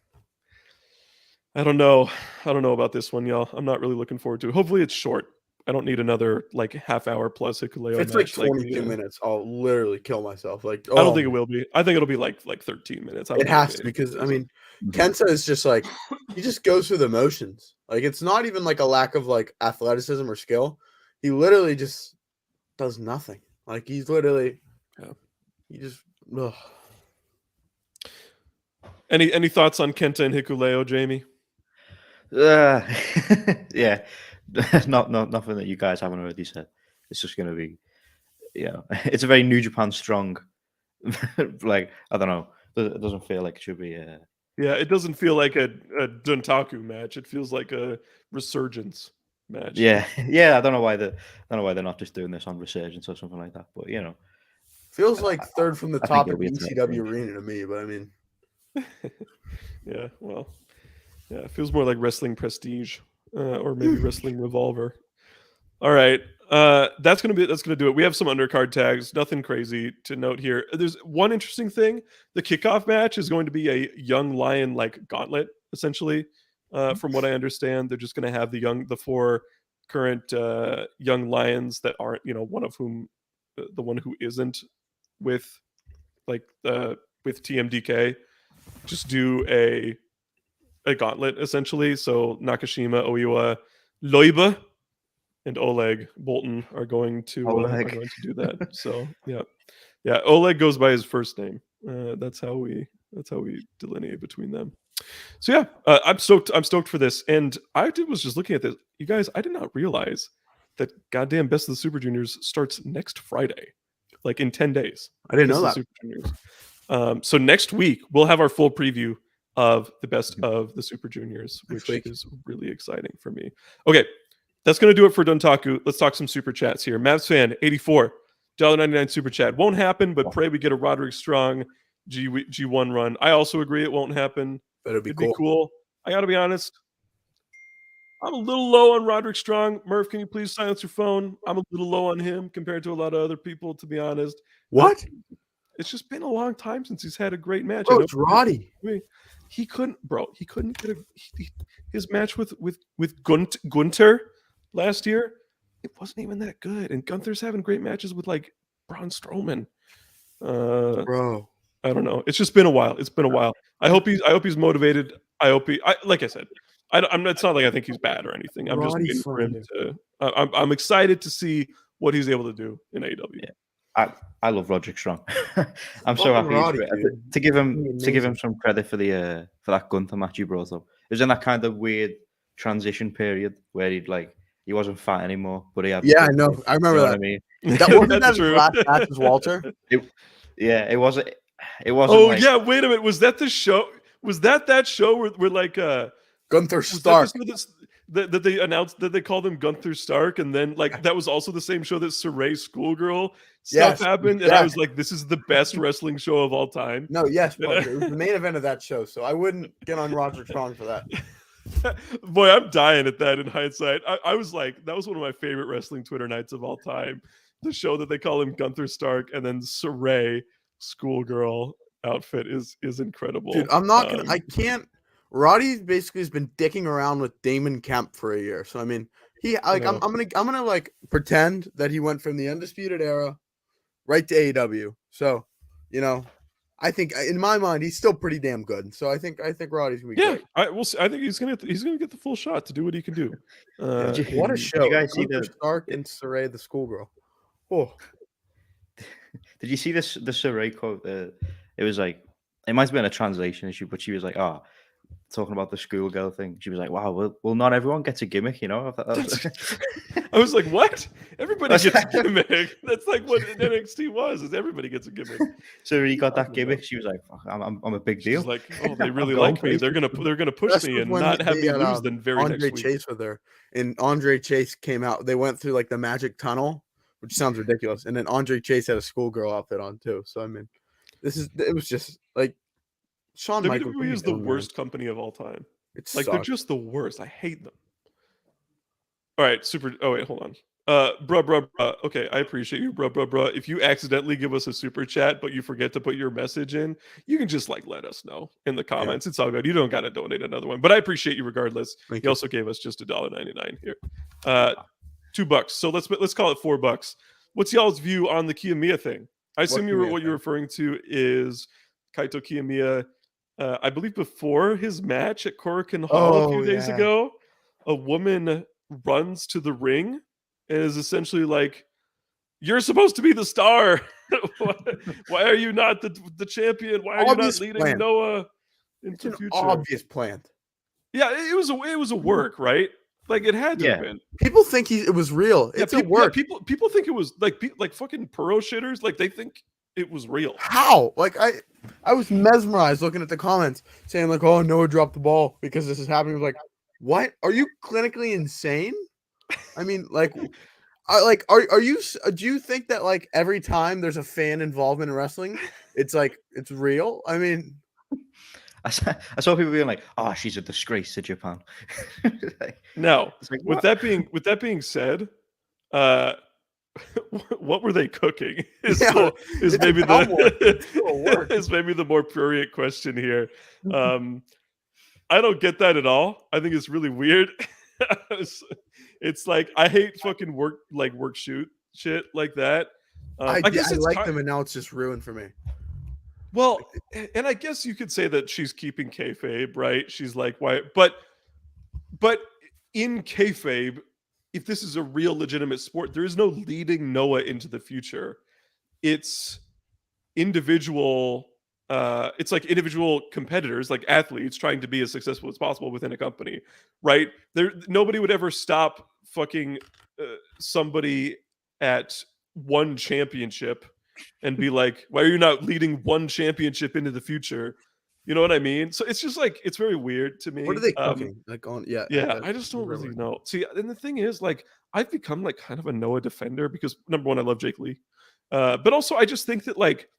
I don't know about this one, y'all. I'm not really looking forward to it. Hopefully it's short. I don't need another like half hour plus Hikuleo. If it's like 22 minutes, I'll literally kill myself. Like, I don't think it will be. I think it'll be like 13 minutes. It has to, because I mean, Kenta is just like, he just goes through the motions. Like it's not even like a lack of like athleticism or skill. He literally just does nothing. Like he's literally, he just. Ugh. Any thoughts on Kenta and Hikuleo, Jamie? Yeah, nothing that you guys haven't already said. It's just going to be, it's a very New Japan strong. Like I don't know, it doesn't feel like it should be. Yeah, it doesn't feel like a Dontaku match. It feels like a Resurgence match. Yeah. I don't know why they're not just doing this on Resurgence or something like that. But feels like third from the top of ECW arena to me. But I mean, yeah, well, yeah, it feels more like Wrestling Prestige or maybe Wrestling Revolver. All right, that's gonna do it. We have some undercard tags, nothing crazy to note here. There's one interesting thing: the kickoff match is going to be a Young Lion like gauntlet, essentially. From what I understand, they're just going to have the four current Young Lions that aren't, one of whom, the one who isn't with TMDK, just do a gauntlet essentially. So Nakashima, Oiwa, Loiba, and Oleg Bolton are going to do that. So yeah, Oleg goes by his first name. That's how we delineate between them. So yeah, I'm stoked for this. And I was just looking at this, you guys. I did not realize that goddamn Best of the Super Juniors starts next Friday, like in 10 days. I didn't know that. Super Juniors. So next week we'll have our full preview of the Best of the Super Juniors, which is really exciting for me. Okay, that's gonna do it for Dontaku. Let's talk some super chats here. Mavs fan 84 $1.99 super chat. Won't happen, but pray we get a Roderick Strong G1 run. I also agree it won't happen. It'd be cool. I got to be honest. I'm a little low on Roderick Strong. Murph, can you please silence your phone? I'm a little low on him compared to a lot of other people, to be honest. What? It's just been a long time since he's had a great match. Bro, it's Roddy. He couldn't get his match with Gunter last year. It wasn't even that good. And Gunther's having great matches with like Braun Strowman. Bro, I don't know. It's just been a while. It's been a while. I hope he's motivated. Like I said, it's not like I think he's bad or anything. I'm just waiting for him to. I'm excited to see what he's able to do in AEW. Yeah. I love Roderick Strong. I'm so happy to give him some credit for that Gunther match you brought up. It was in that kind of weird transition period where he wasn't fat anymore, but he had. Yeah, I know. I remember that. I mean, that wasn't that his last match was Walter. It wasn't. It wasn't. Oh yeah, wait a minute. Was that the show? Was that show where like Gunther Stark? That they announced that they called him Gunther Stark, and then like that was also the same show that Saray Schoolgirl stuff happened, and I was like, this is the best wrestling show of all time. No, yes, but it was the main event of that show, so I wouldn't get on Roderick Strong for that. Boy, I'm dying at that in hindsight. I was like, that was one of my favorite wrestling Twitter nights of all time. The show that they call him Gunther Stark, and then Saray Schoolgirl outfit is incredible. Dude, I'm not gonna. I can't. Roddy basically has been dicking around with Damon Kemp for a year. So I mean, I'm gonna like pretend that he went from the Undisputed Era right to AEW. So, I think in my mind he's still pretty damn good. So I think Roddy's gonna be great. I think he's gonna get the full shot to do what he can do. What a show! Did you guys see the Stark and Saray the schoolgirl? Oh, did you see the Saray quote? It was like it might have been a translation issue, but she was like, talking about the schoolgirl thing, she was like, "Wow, well, not everyone gets a gimmick, you know." I was like, "What? Everybody gets a gimmick? That's like what NXT was. Is everybody gets a gimmick?" So he got that gimmick. She was like, "I'm a big deal." She's like, "Oh, they really like me. They're gonna push me and not have me lose." Then Andre next week. Chase with her, and Andre Chase came out. They went through like the magic tunnel, which sounds ridiculous. And then Andre Chase had a schoolgirl outfit on too. So I mean, it was just like. Shawn Michaels WWE is the worst company of all time. It's like they're just the worst. I hate them. All right, Oh wait, hold on. Bruh. Okay, I appreciate you, bruh. If you accidentally give us a super chat, but you forget to put your message in, you can just like let us know in the comments. Yeah. It's all good. You don't got to donate another one, but I appreciate you regardless. He also gave us just $1.99 here. $2. So let's call it $4. What's y'all's view on the Kiyomiya thing? I assume what you're referring to is Kaito Kiyomiya. I believe before his match at Korakuen Hall a few days ago, a woman runs to the ring and is essentially like, "You're supposed to be the star. Why are you not the champion? Why are you not leading Noah into the future?" Obvious plan. Yeah, it was a work, right? Like it had to have been. People think it was real. It's a work. Yeah, people think it was like fucking Puro shitters. Like they think it was real. How? Like I was mesmerized looking at the comments saying like, "Oh, Noah dropped the ball because this is happening." I was like, "What? Are you clinically insane?" I mean, like, are you? Do you think that like every time there's a fan involvement in wrestling, it's real? I mean, I saw people being like, "Oh, she's a disgrace to Japan." No, like, with that being said, what were they cooking? Is maybe the more prurient question here. I don't get that at all. I think it's really weird. It's like I hate fucking work shoot shit like that. I guess I like them, and now it's just ruined for me. Well, and I guess you could say that she's keeping kayfabe, right? She's like, why? But in kayfabe, if this is a real legitimate sport, there is no leading Noah into the future. It's individual. It's like individual competitors, like athletes, trying to be as successful as possible within a company, right? Nobody would ever stop fucking somebody at one championship and be like, "Why are you not leading one championship into the future?" You know what I mean? So it's just like it's very weird to me. What are they cooking? I just don't really know. See, and the thing is, like, I've become like kind of a Noah defender because number one, I love Jake Lee, but also I just think that like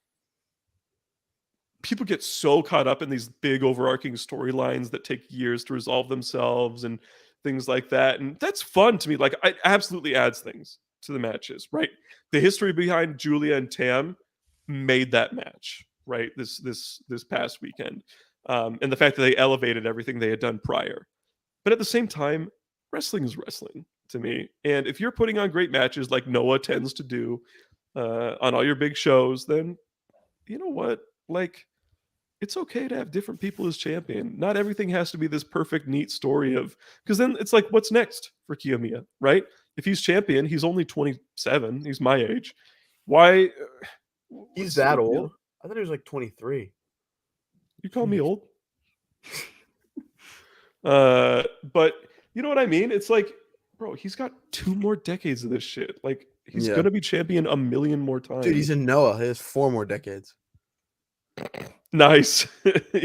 people get so caught up in these big overarching storylines that take years to resolve themselves and things like that, and that's fun to me. Like, it absolutely adds things to the matches, right? The history behind Julia and Tam made that match, right? This past weekend, and the fact that they elevated everything they had done prior. But at the same time, wrestling is wrestling to me. And if you're putting on great matches like Noah tends to do on all your big shows, then you know what? Like, it's okay to have different people as champion. Not everything has to be this perfect, neat story of, because then it's like, what's next for Kiyomiya, right? If he's champion, he's only 27. He's my age. Why? He's that old? I thought he was like 23. You call me old? But you know what I mean? It's like, bro, he's got 2 more decades of this shit. Like, he's gonna be champion a million more times. Dude, he's in Noah. He has 4 more decades. Nice.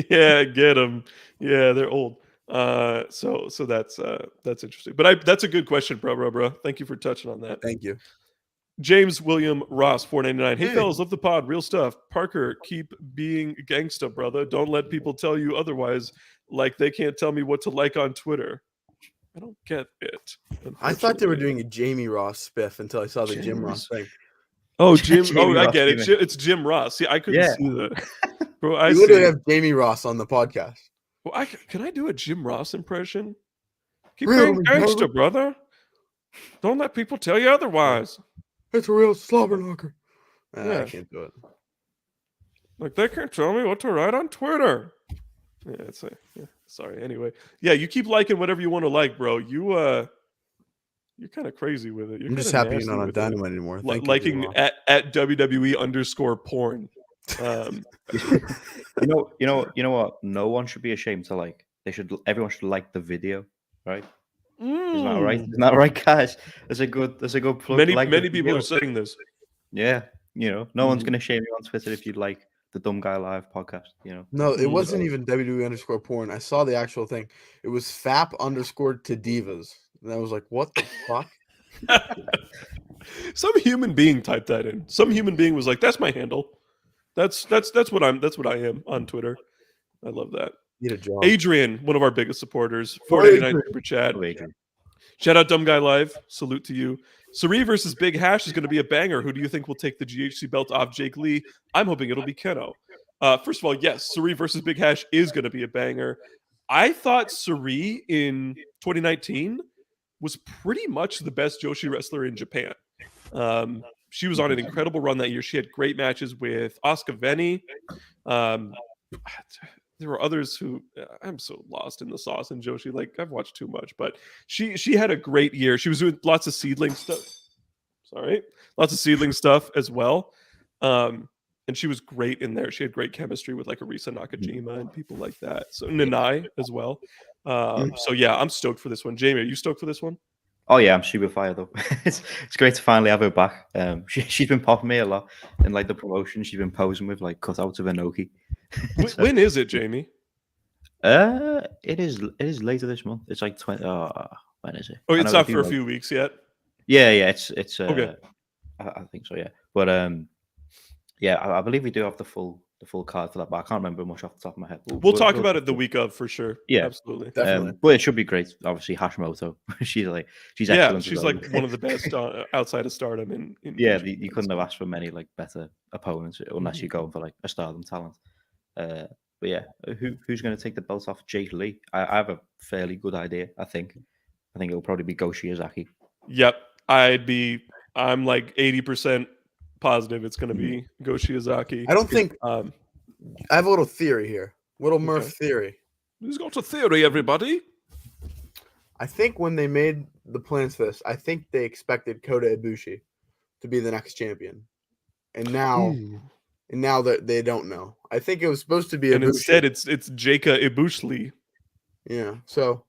Yeah, get him. Yeah, they're old. So that's interesting. But that's a good question, bro. Thank you for touching on that. Thank you. James William Ross, 499. Hey, Hey. fellas, love the pod. Real stuff. Parker, keep being gangsta, brother. Don't let people tell you otherwise. Like they can't tell me what to like on Twitter. I don't get it. I thought they were unfortunately. doing a Jamie Ross spiff until I saw the Jim Ross thing. Oh, Jim. Jamie Oh, I Ross, get it. Jimmy. It's Jim Ross. See, I couldn't Yeah. see that. Bro, I We see. literally have Jamie Ross on the podcast. Well, can I do a Jim Ross impression? Keep Really, being gangster, brother? brother. Don't let people tell you otherwise. It's a real slobber knocker. Yeah. I can't do it. Like they can't tell me what to write on Twitter. Yeah, sorry. Anyway, yeah, you keep liking whatever you want to like, bro. You're kind of crazy with it. You're I'm just kinda happy you're nasty not on with it. Dynamite anymore. Thank you, Liking Jim Ross. at WWE_porn. You know what? No one should be ashamed to like. Everyone should like the video, right? Isn't that right? Isn't that right, guys? That's a good plug. Many Like the many people video. are saying this. Yeah, no one's Mhm. gonna shame you on Twitter if you like the Dumb Guy Live podcast. No, it Mm. wasn't even WWE_porn. I saw the actual thing. It was FAP_to divas. And I was like, what the fuck? Some human being typed that in. Some human being was like, "That's my handle. That's what I am on Twitter." I love that. Need a job. Adrian, one of our biggest supporters, Oh, 499 Adrian. super chat. Oh, Adrian. Shout out Dumb Guy Live. Salute to you. Sari versus Big Hash is going to be a banger. Who do you think will take the GHC belt off Jake Lee? I'm hoping it'll be Keno. First of all, yes, Sari versus Big Hash is going to be a banger. I thought Sari in 2019 was pretty much the best Joshi wrestler in Japan. She was on an incredible run that year. She had great matches with Asuka Veni. There were others who I'm so lost in the sauce in Joshi. Like I've watched too much, but she had a great year. She was doing lots of seedling stuff. Lots of seedling stuff as well. And she was great in there. She had great chemistry with like Arisa Nakajima and people like that. So Nanai as well. So yeah, I'm stoked for this one. Jamie, are you stoked for this one? Oh yeah, I'm super fired up. It's great to finally have her back. She's been popping me a lot in like the promotion. She's been posing with like cutouts of Inoki. When is it, Jamie? It is later this month. It's like 20. When is it? Oh, I it's know not for a like- few weeks yet. Yeah, it's Okay. I think so. Yeah, but yeah, I believe we do have the full card for that, but I can't remember much off the top of my head. We'll talk about it the week of for sure. Yeah. Absolutely. Definitely. But it should be great. Obviously, Hashimoto. she's Yeah, excellent. as she's well. like one of the best outside of Stardom. In Yeah, Japan. you couldn't have asked for many like better opponents unless Mm-hmm. you're going for like a Stardom talent. But yeah, who's going to take the belt off Jake Lee? I have a fairly good idea. I think it'll probably be Go Shiozaki. Yep. I'm like 80% positive it's going to be Go Shiozaki. I don't think I have a little theory here. Little Murph Okay. theory. Who's got a theory, everybody? I think when they made the plans for this, I think they expected Kota Ibushi to be the next champion. And now that they don't know. I think it was supposed to be And Ibushi. instead it's Jaka Ibushi. Yeah. So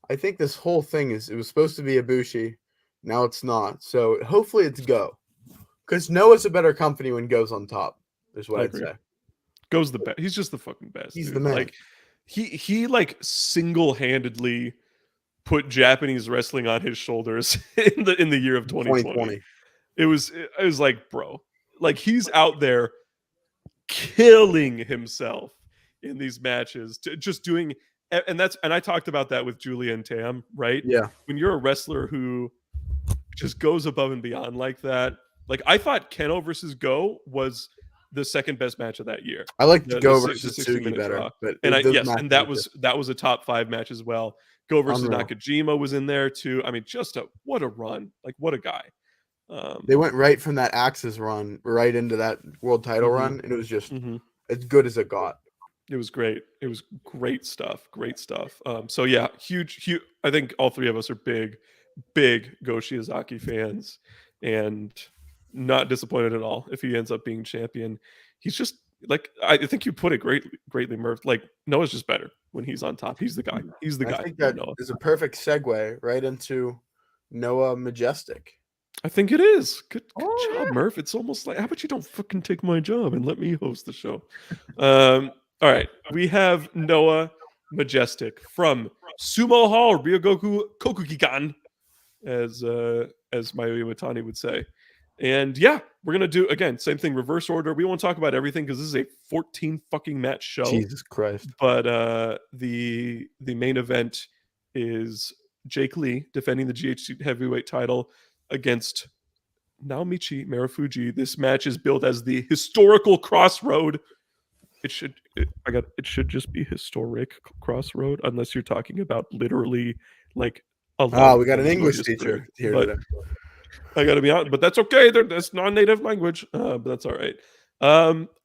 I think this whole thing it was supposed to be Ibushi. Now it's not. So hopefully it's Go. Because Noah's a better company when Go's on top, is what I I'd agree. say. Go's the best. He's just the fucking best. He's dude. the man. Like he like single-handedly put Japanese wrestling on his shoulders in the year of 2020. It was like, bro, like he's out there killing himself in these matches, just doing, and I talked about that with Julia and Tam, right? Yeah. When you're a wrestler who just goes above and beyond like that, like I thought Keno versus Go was the second best match of that year. I like The Go si- versus 60-minute Sugi better, draw. but And those yes, matches and are just that was a top 5 match as well. Go versus unreal. Nakajima was in there too. I mean, what a run! Like what a guy. They went right from that Axis run right into that world title Mhm. run, and it was just Mhm. as good as it got. It was great. It was great stuff. Great stuff. So yeah, huge. I think all three of us are big Go Shiozaki fans, and not disappointed at all if he ends up being champion. He's just like I think you put it greatly, Murph. Like Noah's just better when he's on top. He's the guy. He's the And guy. I think that Noah. is a perfect segue right into Noah Majestic. I think it is. Good Oh, job, yeah. Murph. It's almost like, how about you don't fucking take my job and let me host the show? All right. We have Noah Majestic from Sumo Hall, Ryogoku Kokugikan, as Mayuri Watani would say. And yeah, we're gonna do again, same thing, reverse order. We won't talk about everything because this is a 14 fucking match show. Jesus Christ. But the main event is Jake Lee defending the GHC heavyweight title against Naomichi Marufuji. This match is billed as the historical crossroad. It should just be historic crossroad, unless you're talking about literally like a long We got an English glorious teacher period. here But today. I gotta be honest, but that's okay. That's non-native language, but that's all right.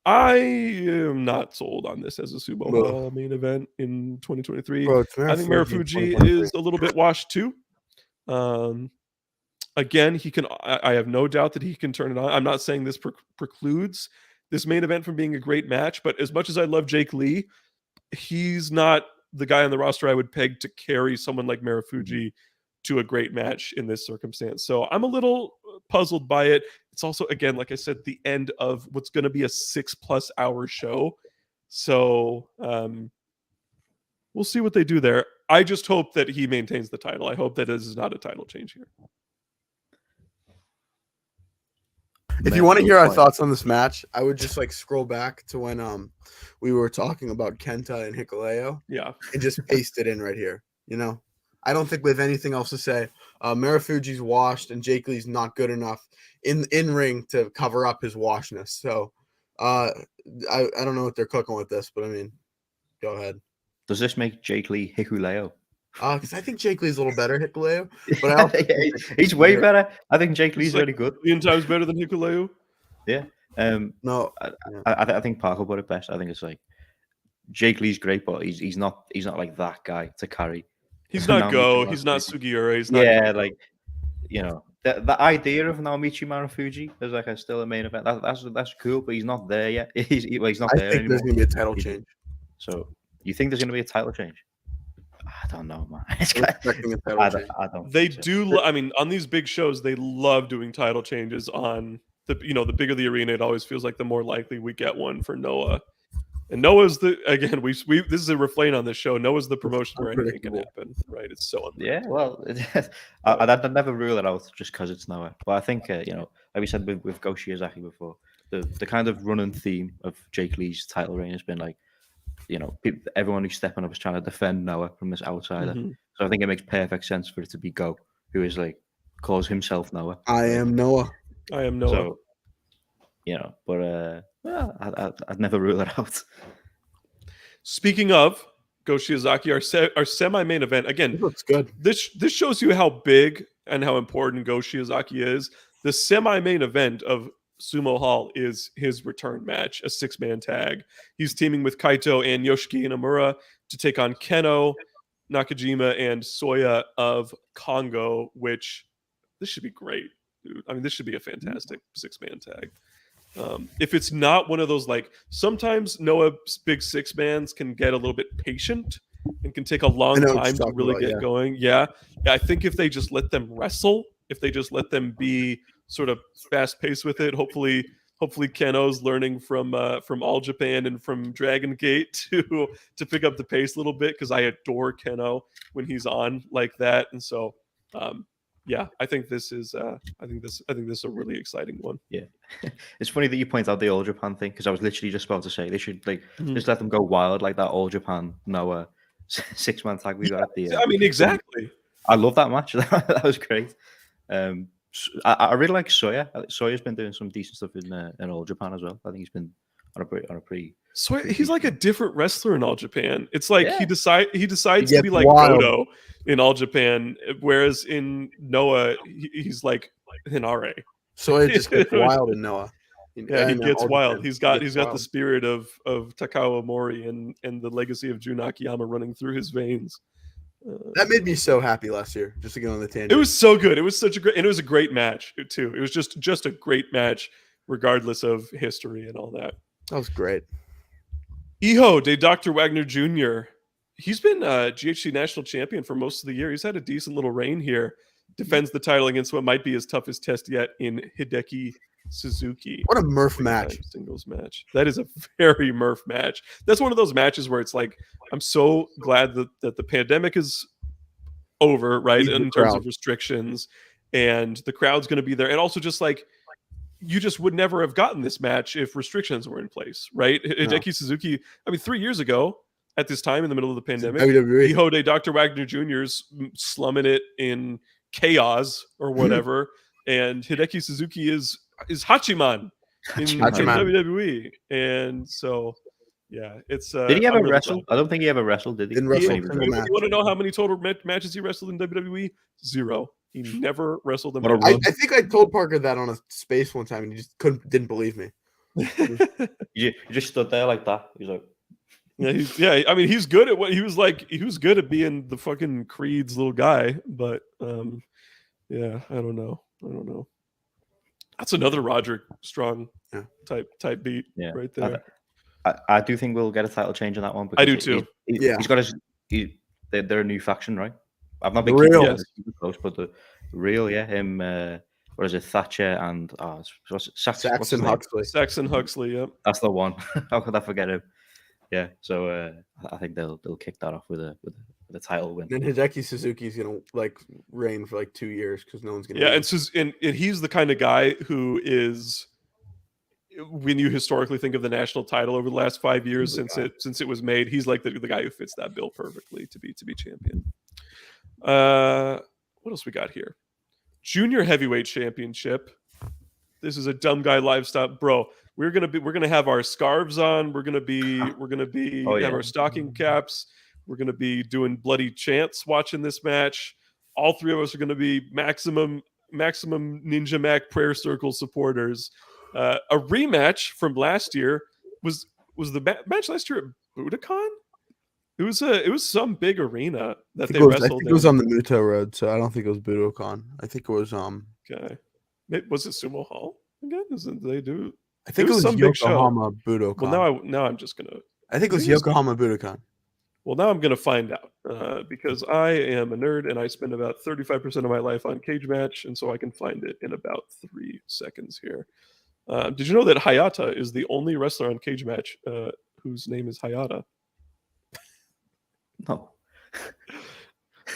I am not sold on this as a Sumo Ugh. Hall main event in 2023. Bro, it's I think Marufuji Marufuji is a little bit washed too. Again, he can. I have no doubt that he can turn it on. I'm not saying this precludes this main event from being a great match, but as much as I love Jake Lee, he's not the guy on the roster I would peg to carry someone like Marufuji to a great match in this circumstance. So I'm a little puzzled by it. It's also, again, like I said, the end of what's going to be a 6+ hour show. So we'll see what they do there. I just hope that he maintains the title. I hope that this is not a title change here. If you want to hear our thoughts on this match, I would just like scroll back to when we were talking about Kenta and Hikuleo Yeah. and just paste it in right here. You know, I don't think we have anything else to say. Marufuji's washed and Jake Lee's not good enough in ring to cover up his washness. So I don't know what they're cooking with this, but I mean, go ahead. Does this make Jake Lee Hikuleo? Because I think Jake Lee's a little better, Hikuleo, but I also He's way better. I think Jake Lee's like really good. 10 times better than Hikuleo. Yeah. no. I think Parker put it best. I think it's like Jake Lee's great, but he's not like that guy to carry. He's not Naomichi Go. He's not Marufuji. Sugiura. He's not Yeah, Go. like the idea of Naomichi Marufuji is like still a main event. That's cool, but he's not there yet. He's not I there think anymore. there's gonna be a title He's- change. So you think there's going to be a title change? I don't know, man. I'm expecting a title change. I don't. They think so. do. I mean, on these big shows, they love doing title changes. On the the bigger the arena, it always feels like the more likely we get one for Noah. And Noah's again. We this is a refrain on this show. Noah's the promotion where anything can happen. Right? It's so Yeah, well, I'd never rule it out just because it's Noah. But I think like we said with Go Shiozaki before, the kind of running theme of Jake Lee's title reign has been like, everyone who's stepping up is trying to defend Noah from this outsider. Mm-hmm. So I think it makes perfect sense for it to be Go, who is like calls himself Noah. I am Noah. I am Noah. So, but I'd never rule it out. Speaking of Go Shiozaki, our semi-main event again. This looks good. This shows you how big and how important Go Shiozaki is. The semi-main event of Sumo Hall is his return match, a 6-man tag. He's teaming with Kaito and Yoshiki Inamura to take on Keno, Nakajima, and Soya of Congo, which this should be great, dude. I mean, this should be a fantastic 6-man tag. If it's not one of those, like, sometimes Noah's big 6-mans can get a little bit patient and can take a long time to really get going. Yeah. I think if they just let them wrestle, if they just let them be sort of fast paced with it, hopefully Keno's learning from All Japan and from Dragon Gate to pick up the pace a little bit, because I adore Keno when he's on like that. And so yeah, I think this is a really exciting one. Yeah, it's funny that you point out the All Japan thing, because I was literally just about to say they should just let them go wild like that All Japan Noah 6-man tag we got at the end. I mean, exactly. I love that match. That was great. I really like Sawyer. Sawyer's been doing some decent stuff in All Japan as well. I think he's been on a pretty. So he's like a different wrestler in All Japan. It's like he decides He to gets be like wild. Goto in All Japan, whereas in Noah he's like an RA. So it just gets wild in Noah. Yeah, he gets wild. He's got the wild. spirit of Takao Mori and the legacy of Jun Akiyama running through his veins. That made me so happy last year. Just to get on the tangent. It was so good. It was such a great, and it was a great match too. It was just a great match, regardless of history and all that. That was great. Iho de Dr. Wagner Jr. He's been GHC national champion for most of the year. He's had a decent little reign here. Defends the title against what might be his toughest test yet in Hideki Suzuki. What a Murph match. Singles match. That is a very Murph match. That's one of those matches where it's like, I'm so glad that the pandemic is over, right? In terms of restrictions, and the crowd's going to be there. And also just like, you just would never have gotten this match if restrictions were in place, right? Hideki Suzuki, I mean, 3 years ago at this time in the middle of the pandemic, Iho de Dr. Wagner Jr.'s slumming it in chaos or whatever. And Hideki Suzuki is Hachiman in WWE. And so, yeah, it's. Did he ever wrestle? I don't think he ever wrestled, did he? Didn't wrestle. You want to know how many total matches he wrestled in WWE? 0. He never wrestled them. I think I told Parker that on a space one time, and he just didn't believe me. You just stood there like that. He's like, yeah. I mean, he's good at what he was like. He was good at being the fucking Creed's little guy, but yeah, I don't know. That's another Roderick Strong type beat right there. I do think we'll get a title change on that one. I do too. He's got they're a new faction, right? I've not been keeping close, but the real, him. What is it, Thatcher and Saxon Huxley? Saxon Huxley, yep. That's the one. How could I forget him? Yeah, so I think they'll kick that off with a title win. And Hideki Suzuki's gonna like reign for like 2 years because no one's gonna. Yeah, and he's the kind of guy who is. When you historically think of the national title over the last 5 years since it was made, he's like the guy who fits that bill perfectly to be champion. What else we got here? Junior heavyweight championship. This is a dumb guy livestock, bro. We're gonna have our scarves on. We're gonna be have our stocking caps. We're gonna be doing bloody chants watching this match. All 3 of us are gonna be maximum Ninja Mac prayer circle supporters. A rematch from last year was the match last year at Budokan. It was some big arena that they wrestled. I think it was on the Muto Road, so I don't think it was Budokan. I think it was Okay, was it Sumo Hall again? They do? I think it was some Yokohama Budokan. Well, now I'm just gonna. I think it was Yokohama Budokan. Well, now I'm gonna find out because I am a nerd and I spend about 35% of my life on Cage Match, and so I can find it in about 3 seconds here. Did you know that Hayata is the only wrestler on Cage Match whose name is Hayata? No.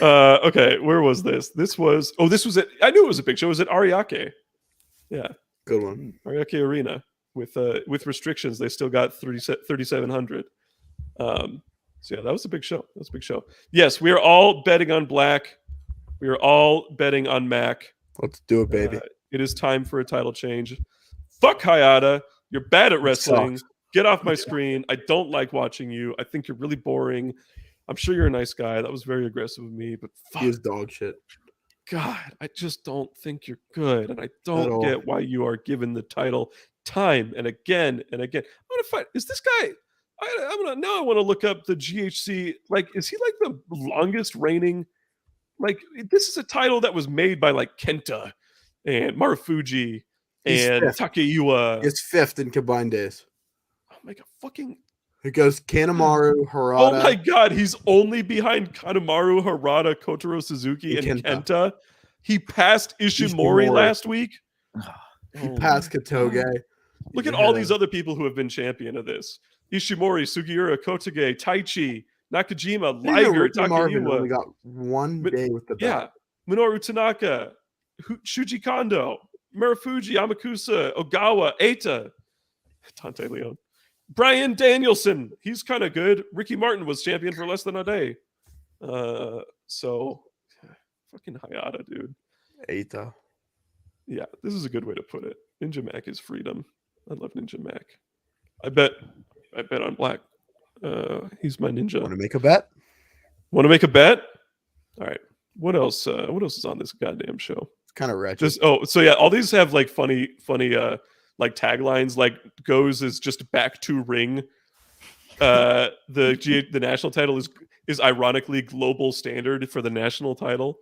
Okay, where was this? This was at. I knew it was a big show. It was at Ariake. Yeah, good one. Ariake Arena with restrictions. They still got 3,700. So yeah, that was a big show. Yes, we are all betting on Black. We are all betting on Mac. Let's do it, baby. It is time for a title change. Fuck Hayata. You're bad at wrestling. Get off my screen. I don't like watching you. I think you're really boring. I'm sure you're a nice guy. That was very aggressive of me, but fuck. He is dog shit. God, I just don't think you're good, and I don't get why you are given the title time and again and again. I'm gonna find. Is this guy? I want to look up the GHC. Like, is he like the longest reigning? Like, this is a title that was made by like Kenta and Marufuji and Takeiwa. He's 5th in combined days. Oh my god, fucking. It goes Kanemaru, Harada. Oh my god, he's only behind Kanemaru, Harada, Kotaro Suzuki, and Kenta. He passed Ishimori last week. He passed Katoge. Look at all these other people who have been champion of this. Ishimori, Sugiura, Kotoge, Taichi, Nakajima, Liger, Takeiwa. Only got 1 day with the belt. Yeah. Minoru Tanaka, Shuji Kondo, Marufuji, Amakusa, Ogawa, Eita, Dante Leon. Brian Danielson, he's kind of good. Ricky Martin was champion for less than a day. So, fucking Hayata, dude. Eita. Yeah, this is a good way to put it. Ninja Mac is freedom. I love Ninja Mac. I bet on Black. He's my ninja. Want to make a bet? Want to make a bet? All right. What else? What else is on this goddamn show? It's kind of wretched. So yeah, all these have like funny like taglines. Like goes is just back to ring. The national title is ironically global standard for the national title.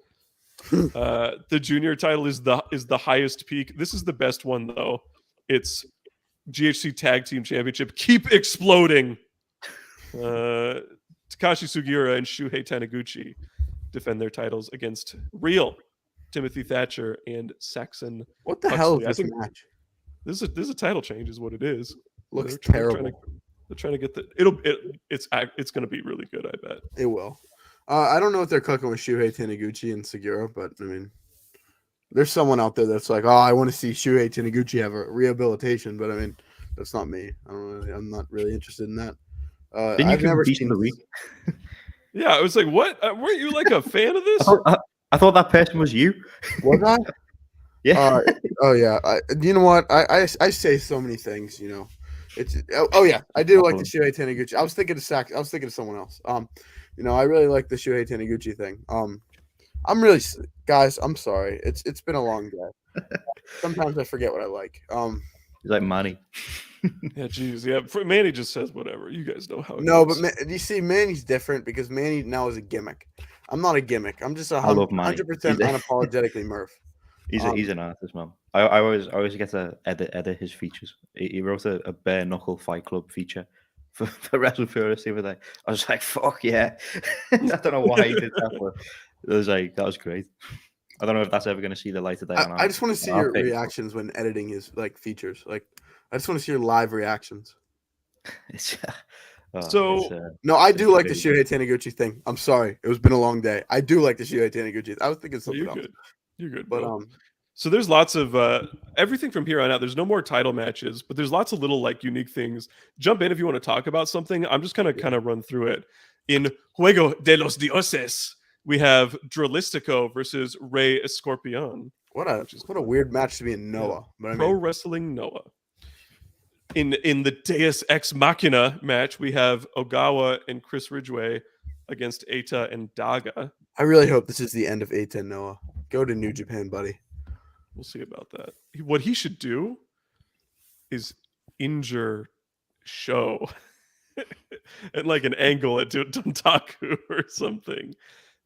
The junior title is the highest peak. This is the best one though. It's GHC Tag Team Championship. Keep exploding. Takashi Sugiura and Shuhei Taniguchi defend their titles against Real, Timothy Thatcher, and Saxon. What the Huxley. hell is this match? This is a title change, is what it is. Looks terrible. They're trying to get it's going to be really good. I bet it will. I don't know what they're cooking with Shuhei Taniguchi and Sugiura, but I mean, there's someone out there that's like, oh, I want to see Shuhei Taniguchi have a rehabilitation, but I mean, that's not me. I'm not really interested in that. I've never seen the week. Yeah, I was like, what? Weren't you like a fan of this? I thought that person was you. Was I? Yeah. Oh yeah. You know what? I say so many things. You know, it's. Oh yeah. I do like the Shuhei Taniguchi. I was thinking of someone else. You know, I really like the Shuhei Taniguchi thing. I'm really, guys. I'm sorry. It's been a long day. Sometimes I forget what I like. He's like Manny. Yeah, geez, yeah. Manny just says whatever. You guys know how. No, but you see, Manny's different because Manny now is a gimmick. I'm not a gimmick. I'm just 100% unapologetically Murph. He's an artist, man. I always get to edit his features. He wrote a bare knuckle Fight Club feature for Wrestle Purist the other day. I was like, fuck yeah. I don't know why he did that, but it was like, that was great. I don't know if that's ever going to see the light of day. I just want to see your reactions when editing his like features. Like, I just want to see your live reactions. No, I do like the Shuhei Taniguchi thing. I'm sorry, it's been a long day. I do like the Shuhei Taniguchi. I was thinking something else. You're good, but so there's lots of everything from here on out. There's no more title matches, but there's lots of little like unique things. Jump in if you want to talk about something. I'm just gonna kind of run through it. In Juego de los Dioses, we have Dralistico versus Rey Escorpion. What a weird match to be in Noah. Yeah. Pro Wrestling Noah. In the Deus Ex Machina match, we have Ogawa and Chris Ridgway against Eita and Daga. I really hope this is the end of Eita and Noah. Go to New Japan, buddy. We'll see about that. What he should do is injure Show at like an angle at Dontaku or something,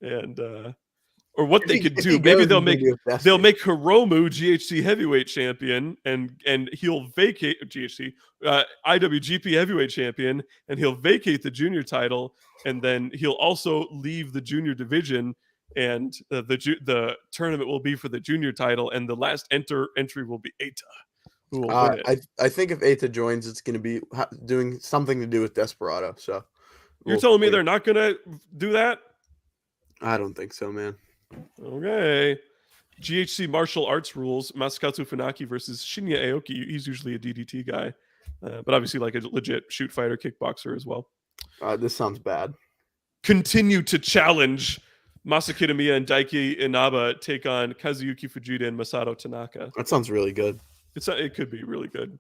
and or what they could do. Maybe they'll make Hiromu GHC heavyweight champion, and he'll vacate GHC IWGP heavyweight champion, and he'll vacate the junior title, and then he'll also leave the junior division. And the tournament will be for the junior title, and the last entry will be Eita. I think if Eita joins, it's going to be doing something to do with Desperado. So you're telling me they're not going to do that? I don't think so, man. Okay. GHC martial arts rules: Masakatsu Funaki versus Shinya Aoki. He's usually a DDT guy, but obviously like a legit shoot fighter, kickboxer as well. This sounds bad. Continue to challenge. Masaki Kitamiya and Daiki Inaba take on Kazuyuki Fujita and Masato Tanaka. That sounds really good. It could be really good.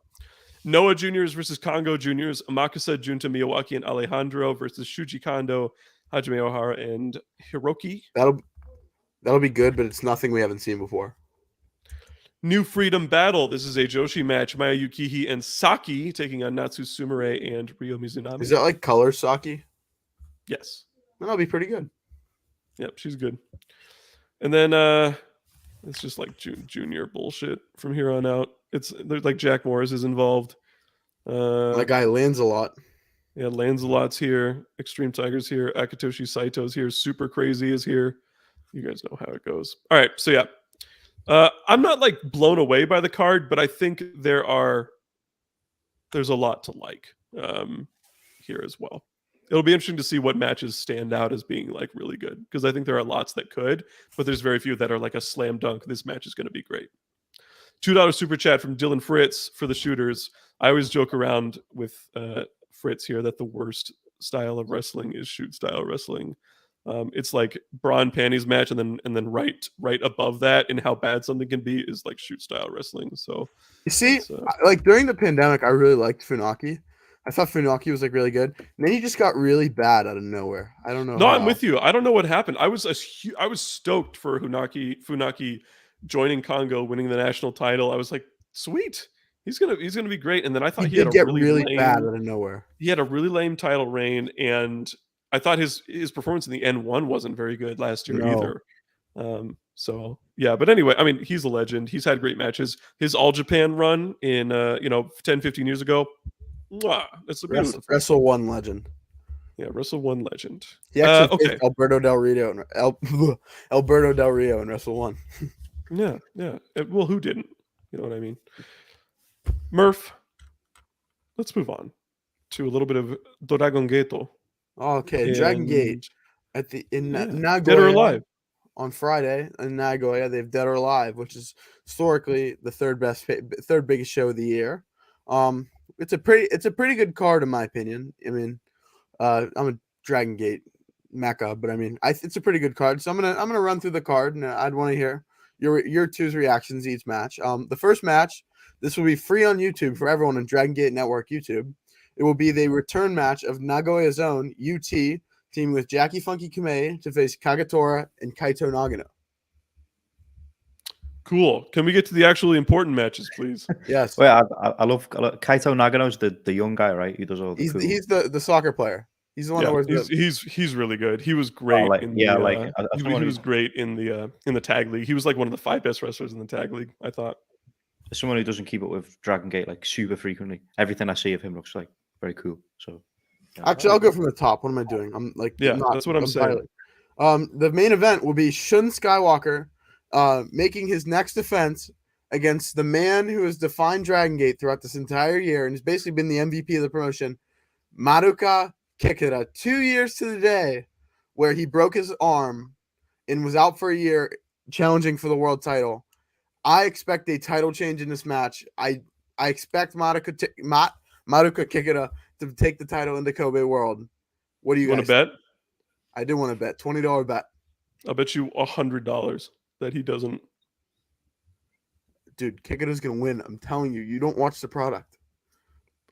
Noah Juniors versus Kongo Juniors. Amakusa, Junta Miyawaki, and Alejandro versus Shuji Kondo, Hajime Ohara, and Hiroki. That'll be good, but it's nothing we haven't seen before. New Freedom Battle. This is a Joshi match. Maya Yukihi and Saki taking on Natsu Sumire and Ryo Mizunami. Is that like color Saki? Yes. That'll be pretty good. Yep, she's good. And then it's just like junior bullshit from here on out. There's like Jack Morris is involved. That guy lands a lot. Yeah, Lancelot's here. Extreme Tiger's here. Akitoshi Saito's here. Super Crazy is here. You guys know how it goes. All right, so yeah. I'm not like blown away by the card, but I think there's a lot to like here as well. It'll be interesting to see what matches stand out as being like really good, because I think there are lots that could, but there's very few that are like a slam dunk. This match is going to be great. $2 super chat from Dylan Fritz for the shooters. I always joke around with Fritz here that the worst style of wrestling is shoot style wrestling. It's like bra and panties match, and then right above that, and how bad something can be is like shoot style wrestling. So You see, it's, like during the pandemic, I really liked Funaki. I thought Funaki was like really good. And then he just got really bad out of nowhere. I don't know. no, I'm how. with you. I don't know what happened. I was stoked for Funaki joining Congo, winning the national title. I was like, sweet, he's gonna be great. And then I thought He he had did a get really really bad lame. out of nowhere. He had a really lame title reign, and I thought his performance in the N1 wasn't very good last year No. either. So yeah, but anyway, I mean, he's a legend. He's had great matches. His All Japan run in 10, 15 years ago, that's a beautiful. Wrestle One legend. Yeah, Wrestle One legend. He actually Okay. faced Alberto Del Rio and Alberto Del Rio in Wrestle One. Yeah. Well, who didn't? You know what I mean? Murph, let's move on to a little bit of Dragon Geto. Okay, Dragon Gate in Nagoya. Dead or Alive. On Friday in Nagoya. They have Dead or Alive, which is historically the third biggest show of the year. It's a pretty good card in my opinion. I mean, I'm a Dragon Gate mecca, but I mean, it's a pretty good card. So I'm gonna run through the card, and I'd want to hear your two's reactions each match. The first match, this will be free on YouTube for everyone on Dragon Gate Network YouTube. It will be the return match of Nagoya's own UT teaming with Jackie Funky Kamei to face Kagatora and Kaito Nagano. Cool. Can we get to the actually important matches, please? Yes. Well, I love Kaito Nagano's the young guy, right? He does all the he's the soccer player. He's the one that wears he's really good. He was great. He was great in the tag league. He was like one of the 5 best wrestlers in the tag league, I thought. As someone who doesn't keep up with Dragon Gate like super frequently, everything I see of him looks like very cool. So actually, I'll go from the top. What am I doing? I'm like, that's what I'm saying. The main event will be Shun Skywalker making his next defense against the man who has defined Dragon Gate throughout this entire year and has basically been the MVP of the promotion, Maruka Kikita. 2 years to the day where he broke his arm and was out for a year challenging for the world title. I expect a title change in this match. I expect Maruka Kikita to take the title into Kobe World. What do you guys want to bet? I do want to bet. $20 bet. I'll bet you $100 that he doesn't. Dude, Kikita's gonna win. I'm telling you. You don't watch the product.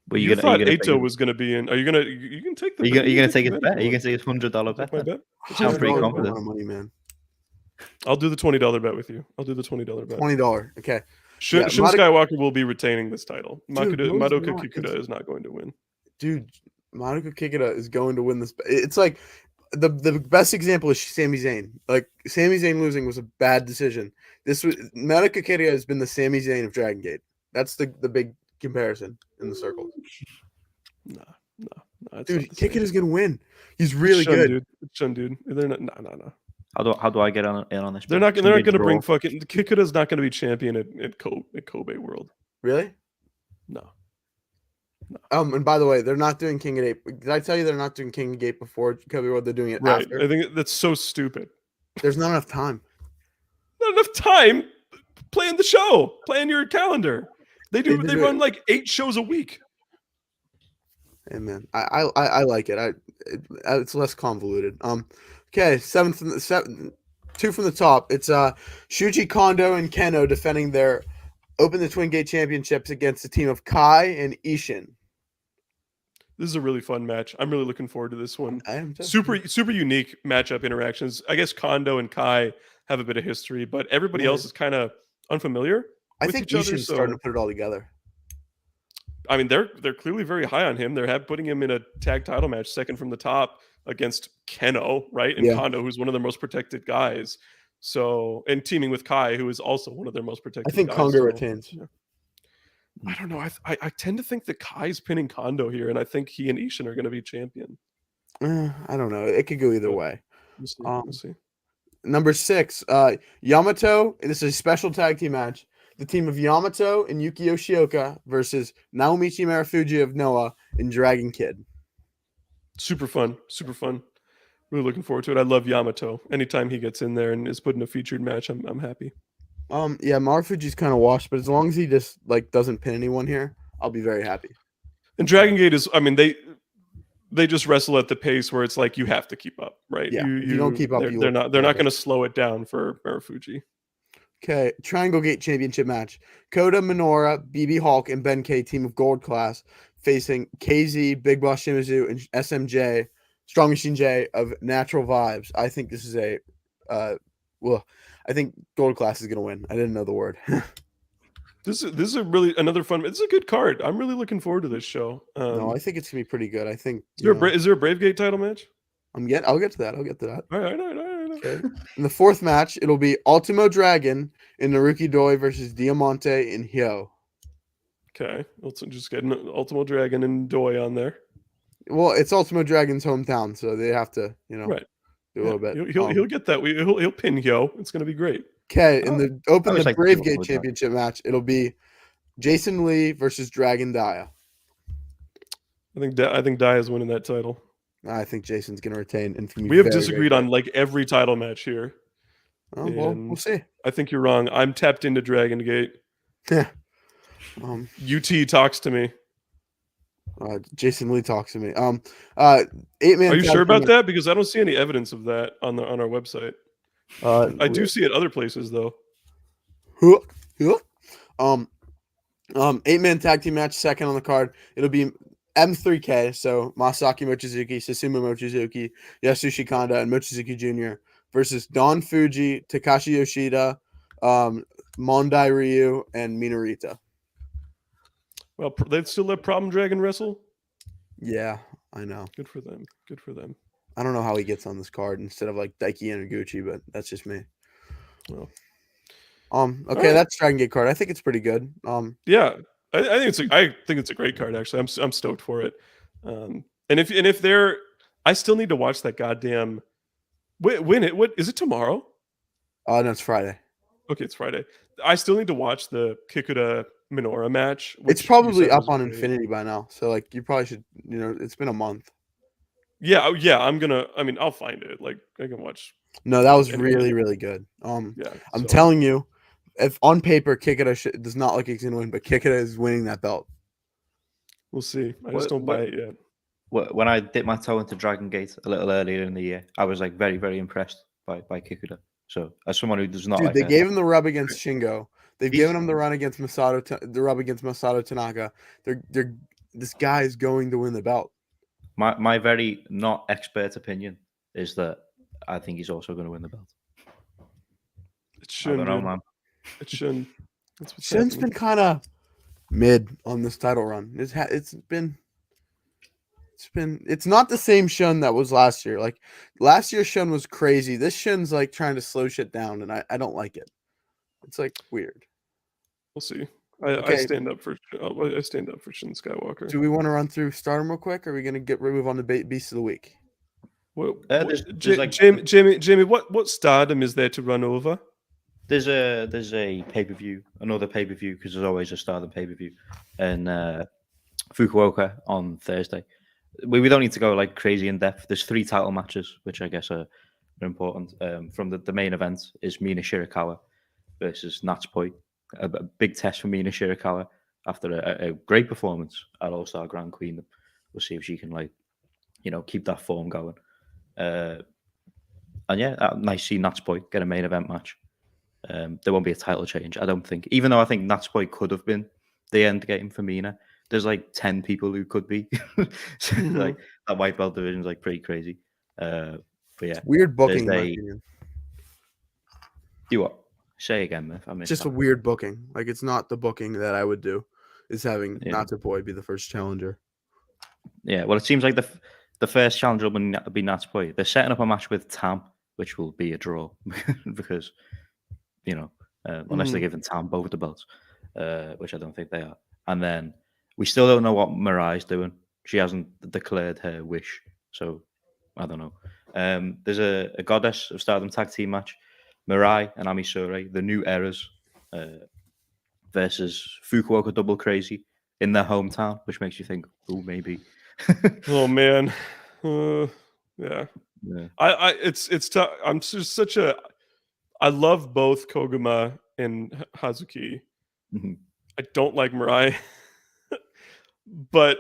But you thought Eito was gonna be in. Are you gonna? You can take the. You're gonna take his bet. You can take his $100 bet. My bet. Sounds pretty confident. Money, man. I'll do the $20 bet with you. I'll do the $20 bet. $20. Okay. Shun Skywalker will be retaining this title. Madoka Kikuta is not going to win. Dude, Madoka Kikuta is going to win this. It's like the best example is Sami Zayn. Like Sami Zayn losing was a bad decision. Madoka Kikuta has been the Sami Zayn of Dragon Gate. That's the big comparison in the circles. No. Dude, Kikita's gonna win. He's really good. Dude. Shun, dude. They're not. No. How do I get in on this? They're not going to bring fucking Kikuta's not going to be champion at Kobe World. Really? No. And by the way, they're not doing King of Gate. Did I tell you they're not doing King of Gate before Kobe World? They're doing it after. I think that's so stupid. There's not enough time. Not enough time. Plan the show. Plan your calendar. They run like 8 shows a week. Hey man, I like it. It's less convoluted. Okay, 2 from the top. It's Shuji Kondo and Keno defending their Open the Twin Gate Championships against the team of Kai and Ishin. This is a really fun match. I'm really looking forward to this one. I am too. Super unique matchup interactions. I guess Kondo and Kai have a bit of history, but everybody else is kind of unfamiliar. I think Ishin's starting to put it all together. I mean, they're clearly very high on him. They're putting him in a tag title match, second from the top against Keno, right? And Kondo, who's one of their most protected guys. So, and teaming with Kai, who is also one of their most protected guys. I think Kondo retains. Yeah. I don't know. I tend to think that Kai's pinning Kondo here, and I think he and Ishin are going to be champion. I don't know. It could go either way. We'll see. Number 6, Yamato. This is a special tag team match. The team of Yamato and Yuki Yoshioka versus Naomichi Marufuji of Noah and Dragon Kid. Super fun. Really looking forward to it. I love Yamato. Anytime he gets in there and is put in a featured match, I'm happy. Yeah, Marufuji's kind of washed, but as long as he just like doesn't pin anyone here, I'll be very happy. And Dragon Gate is, I mean, they just wrestle at the pace where it's like you have to keep up, right? Yeah, if you don't keep up, they're not going to slow it down for Marufuji. Okay, Triangle Gate Championship match. Kota Minoura, BB Hulk, and Ben K, team of gold class, facing KZ, Big Boss Shimizu, and SMJ, Strong Machine J of Natural Vibes. I think this is I think gold class is going to win. I didn't know the word. This is a really another fun. It's a good card. I'm really looking forward to this show. No, I think it's going to be pretty good. I think. Is there a Brave Gate title match? I'll get to that. All right. Okay. In the fourth match, it'll be Ultimo Dragon in Naruki Doi versus Diamante in Hyo. Okay, let's just get Ultimo Dragon and Doi on there. Well, it's Ultimo Dragon's hometown, so they have to, right. do a little bit. He'll get that. He'll pin Hyo. It's going to be great. Okay, in the Brave Gate Championship match, it'll be Jason Lee versus Dragon Dia. I think Dia is winning that title. I think Jason's going to retain. And we have disagreed on like every title match here. Oh, well, we'll see. I think you're wrong. I'm tapped into Dragon Gate. Yeah. UT talks to me. Jason Lee talks to me. 8-man. Are you sure about that? Because I don't see any evidence of that on our website. I do see it other places though. 8-man tag team match, second on the card. It'll be M3K, so Masaki Mochizuki, Susumu Mochizuki, Yasushi Kanda, and Mochizuki Jr. versus Don Fuji, Takashi Yoshida, Mondai Ryu, and Minorita. Well, they still let Problem Dragon wrestle? Yeah, I know. Good for them. I don't know how he gets on this card instead of like Daiki Yanaguchi, but that's just me. Well, okay, that's Dragon Gate card. I think it's pretty good. Yeah. I think it's a great card actually. I'm stoked for it. And if they're, I still need to watch that goddamn. What is it tomorrow? No, it's Friday. Okay, it's Friday. I still need to watch the Kikuta Minoura match. It's probably up on Infinity by now, so like you probably should. It's been a month. Yeah. I'll find it. Like I can watch. No, that was really, really good. I'm telling you. If on paper Kikuta does not look like he's going to win, but Kikuta is winning that belt. We'll see. I just don't buy it yet. When I dipped my toe into Dragon Gate a little earlier in the year, I was like very, very impressed by Kikuta. So as someone who does not, they gave him the rub against Shingo. They've given him the run against the rub against Masato Tanaka. This guy is going to win the belt. My very not expert opinion is that I think he's also going to win the belt. It shouldn't. I don't know, man. It shouldn't. Shun's been kind of mid on this title run. It's not the same Shun that was last year. Like last year's Shun was crazy. This Shun's like trying to slow shit down, and I don't like it. It's like weird. We'll see. I stand up for Shun Skywalker. Do we want to run through Stardom real quick? Or are we gonna move on to Beast of the Week? Jamie, what Stardom is there to run over? There's a pay-per-view, another pay-per-view, because there's always a Stardom pay-per-view, and Fukuoka on Thursday. We don't need to go like crazy in depth. There's 3 title matches, which I guess are important. From the main event is Mina Shirakawa versus Natsupoi. A big test for Mina Shirakawa after a great performance at All-Star Grand Queen. We'll see if she can keep that form going. And yeah, nice to see Natsupoi get a main event match. There won't be a title change, I don't think. Even though I think Natsupoi could have been the end game for Mina. There's like 10 people who could be. So, like that white belt division is like pretty crazy. But yeah, it's weird booking. In my opinion. Do what? Say again, Myth. I missed just that. A weird booking. Like it's not the booking that I would do. Is having Natsupoi be the first challenger. Yeah, well, it seems like the first challenger will be Natsupoi. They're setting up a match with Tam, which will be a draw because unless they're giving Tam both the belts, which I don't think they are. And then we still don't know what Mirai's doing. She hasn't declared her wish, so I don't know. There's a Goddess of Stardom tag team match. Mirai and Ami Sourei, the new eras, versus Fukuoka Double Crazy in their hometown, which makes you think, oh, maybe. Oh man, yeah. It's tough. I'm just such a. I love both Koguma and Hazuki. Mm-hmm. I don't like Mirai, but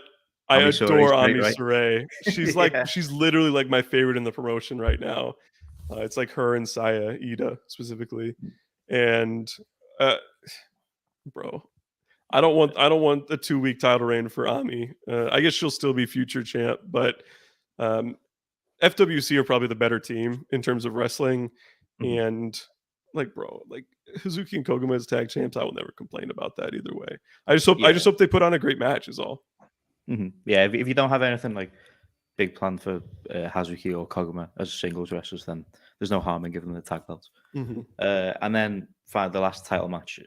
I Ami Sorei's adore great, Ami right? Sourei. She's Yeah. she's literally like my favorite in the promotion right now. It's like her and Saya Ida specifically, and uh, bro, I don't want a 2-week title reign for Ami. I guess she'll still be future champ, but um, FWC are probably the better team in terms of wrestling, Mhm. and like bro, like Hazuki and Koguma as tag champs, I will never complain about that either way. I just Yeah. hope they put on a great match is all. Yeah, if you don't have anything like big plan for Hazuki or Koguma as singles wrestlers, then there's no harm in giving them the tag belts. Mhm. And then for the last title match,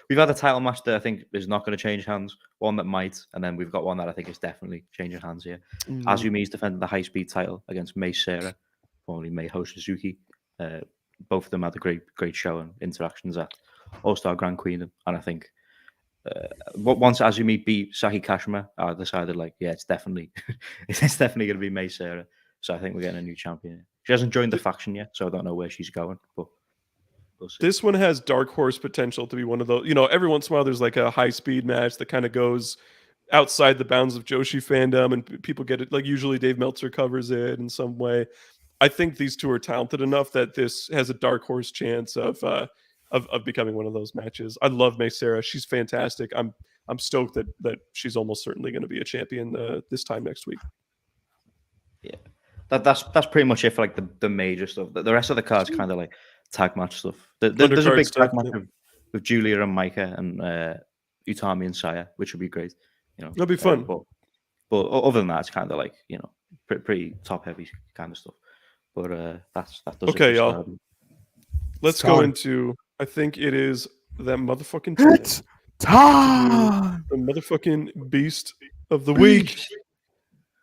we've had a title match that I think is not going to change hands, one that might, and then we've got one that I think is definitely changing hands here. Mm. Azumi is defending the high speed title against Mei Seira, formerly Mei Suzuki. Both of them had a great show and interactions at All Star Grand Queendom, and I think once Azumi beat Saki Kashima, I decided it's definitely it's definitely going to be Mei Seira. So I think we're getting a new champion. She hasn't joined the faction yet, so I don't know where she's going, but we'll see. This one has dark horse potential to be one of those. Every once in a while there's like a high speed match that kind of goes outside the bounds of Joshi fandom, and people get it. Like usually Dave Meltzer covers it in some way. I think these two are talented enough that this has a dark horse chance of becoming one of those matches. I love Mei Seira. She's fantastic. I'm stoked that she's almost certainly going to be a champion this time next week. Yeah, that's pretty much it for like the major stuff. The rest of the card's kind of like tag match stuff. There's a Undercard big stuff, tag match yeah. with Julia and Micah and Utami and Saya, which would be great. That'll be fun. But other than that, it's kind of like pretty top heavy kind of stuff. But that does Okay, it for y'all. Stardom. Let's go into. I think it is that motherfucking It's time. the motherfucking beast of the week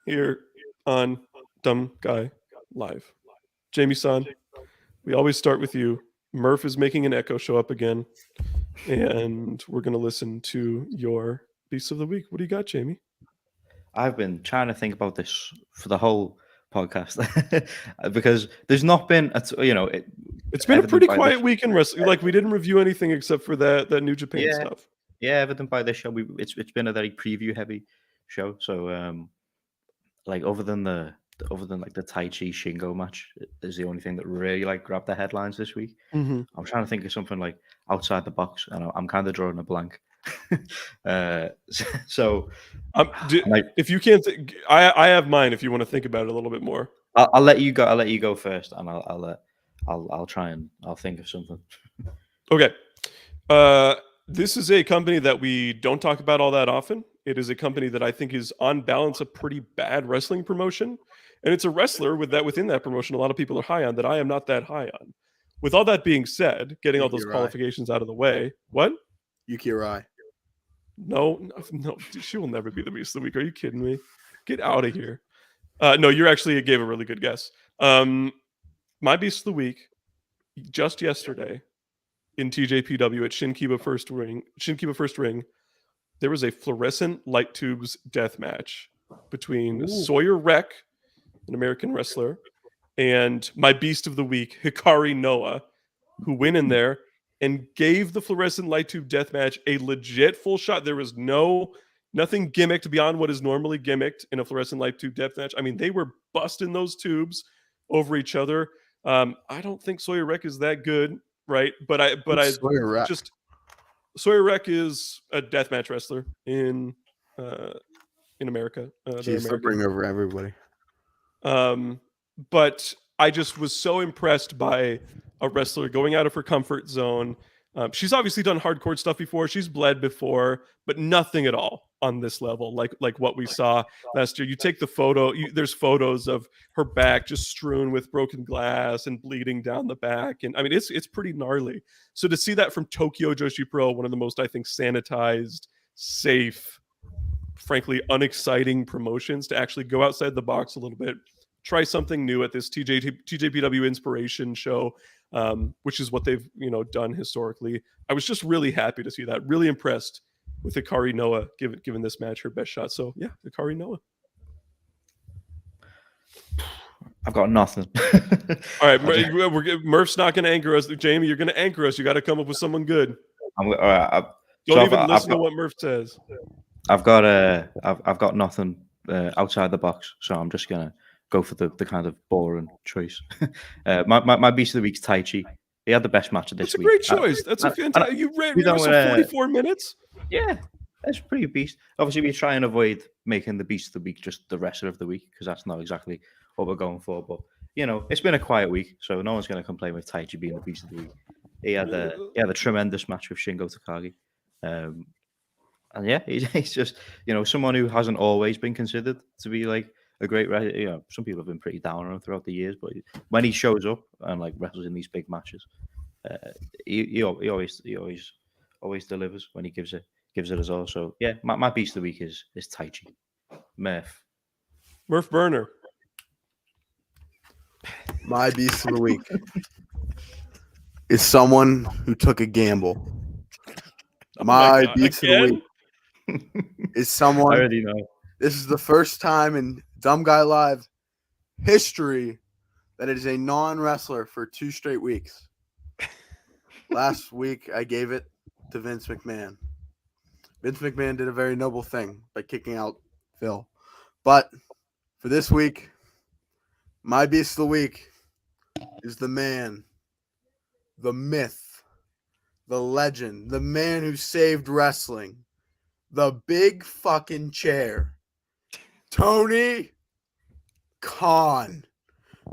here on Dumb Guy Live. Jamie-san, we always start with you. Murph is making an echo show up again, and we're going to listen to your beast of the week. What do you got, Jamie? I've been trying to think about this for the whole podcast because there's not been it's been a pretty quiet week in wrestling. Like we didn't review anything except for that New Japan stuff. Yeah, evident by this show, it's been a very preview heavy show. So other than like the Tai Chi Shingo match is the only thing that really like grabbed the headlines this week. Mm-hmm. I'm trying to think of something like outside the box, and I'm kind of drawing a blank. So if you can't, I have mine. If you want to think about it a little bit more, I'll let you go. I'll let you go first, and I'll try and I'll think of something. Okay. This is a company that we don't talk about all that often. It is a company that I think is on balance a pretty bad wrestling promotion, and it's a wrestler within that promotion a lot of people are high on that I am not that high on. With all that being said, getting all those qualifications out of the way, what? Yuki Arai. No, she will never be the beast of the week. Are you kidding me? Get out of here. No, you actually gave a really good guess. My beast of the week, just yesterday, in TJPW at Shinkiba First Ring, there was a fluorescent light tubes death match between Sawyer Wreck, an American wrestler, and my beast of the week, Hikari Noah, who went in there and gave the fluorescent light tube death match a legit full shot. There was nothing gimmicked beyond what is normally gimmicked in a fluorescent light tube death match. I mean, they were busting those tubes over each other. I don't think Sawyer Wreck is that good, right? Sawyer Wreck is a deathmatch wrestler in America. She's bring over everybody. But I just was so impressed by a wrestler going out of her comfort zone. She's obviously done hardcore stuff before. She's bled before, but nothing at all on this level, like what we saw last year. You take the photo, there's photos of her back just strewn with broken glass and bleeding down the back. And I mean, it's pretty gnarly. So to see that from Tokyo Joshi Pro, one of the most, I think, sanitized, safe, frankly, unexciting promotions, to actually go outside the box a little bit, try something new at this TJPW Inspiration show, which is what they've done historically. I was just really happy to see that. Really impressed with Hikari Noah given this match her best shot. So yeah, Hikari Noah. I've got nothing. All right, Murph's not going to anchor us. Jamie, you're going to anchor us. You got to come up with someone good. All right. Don't even listen to what Murph says. I've got nothing outside the box, so I'm just gonna go for the kind of boring choice. My beast of the week's Tai Chi. He had the best match of this That's a week. great choice. That's a fantastic. You wrestled 44 minutes. Yeah, that's pretty beast. Obviously, we try and avoid making the beast of the week just the rest of the week because that's not exactly what we're going for. But it's been a quiet week, so no one's going to complain with Tai Chi being the beast of the week. He had a tremendous match with Shingo Takagi, and yeah, he's just someone who hasn't always been considered to be like a great wrestler. Some people have been pretty down on him throughout the years, but when he shows up and like wrestles in these big matches, he always delivers when he gives it his all. So yeah, my beast of the week is Tai Chi. Murph Burner. My beast of the week is someone who took a gamble. My beast of the week is someone. I already know. This is the first time in Dumb Guy Live history that it is a non-wrestler for 2 straight weeks. Last week, I gave it to Vince McMahon. Vince McMahon did a very noble thing by kicking out Phil. But for this week, my beast of the week is the man, the myth, the legend, the man who saved wrestling, the big fucking chair, Tony Khan,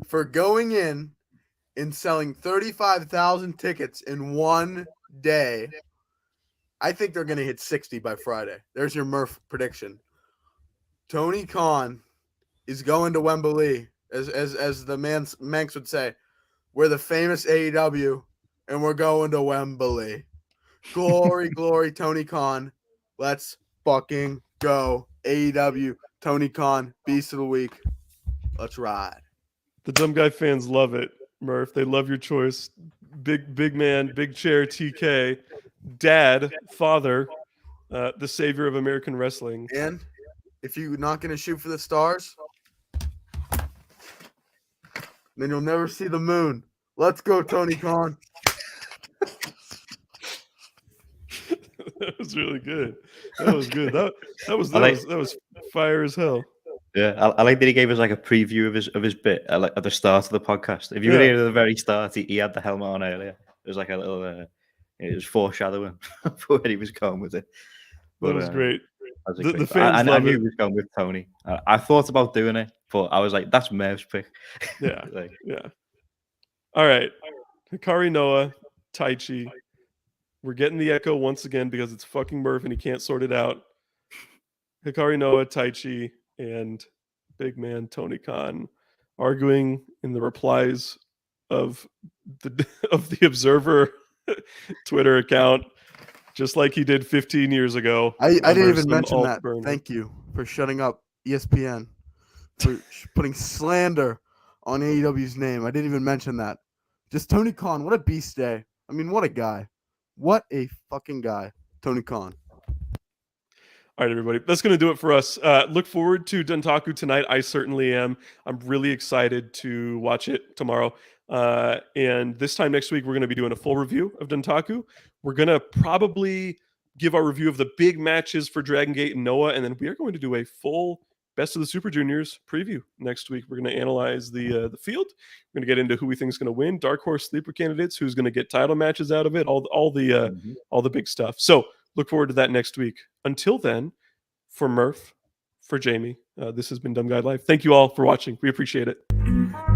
for going in and selling 35,000 tickets in one day. I think they're going to hit 60 by Friday. There's your Murph prediction. Tony Khan is going to Wembley, as the Manx would say. We're the famous AEW, and we're going to Wembley. Glory, glory, Tony Khan. Let's fucking go. AEW, Tony Khan, beast of the week. Let's ride. The Dumb Guy fans love it, Murph. They love your choice. Big man, big chair, TK. Dad, father, the savior of American wrestling. And if you're not going to shoot for the stars, then you'll never see the moon. Let's go, Tony Khan. That was really good. That was good. That was fire as hell. Yeah, I like that he gave us like a preview of his bit at the start of the podcast. If you were here at the very start, he had the helmet on earlier. It was like a little, it was foreshadowing for where he was going with it. But, that was great. The fans love I knew it. he was going with Tony. I thought about doing it, but I was like, that's Merv's pick. Yeah, like, yeah. All right, Hikari Noah, Tai Chi. We're getting the echo once again because it's fucking Murph and he can't sort it out. Hikari Noah, Tai Chi, and big man Tony Khan arguing in the replies of the Observer Twitter account, just like he did 15 years ago. I didn't even mention that. Thank you for shutting up ESPN for putting slander on AEW's name. I didn't even mention that. Just Tony Khan, what a beast day. I mean, what a guy. What a fucking guy, Tony Khan. All right, everybody. That's going to do it for us. Look forward to Dantaku tonight. I certainly am. I'm really excited to watch it tomorrow. And this time next week, we're going to be doing a full review of Dantaku. We're going to probably give our review of the big matches for Dragon Gate and Noah. And then we are going to do a full Best of the Super Juniors preview next week. We're going to analyze the field. We're going to get into who we think is going to win, dark horse sleeper candidates, who's going to get title matches out of it, all the big stuff. So look forward to that next week. Until then, for Murph, for Jamie, this has been Dumb Guy Life. Thank you all for watching. We appreciate it.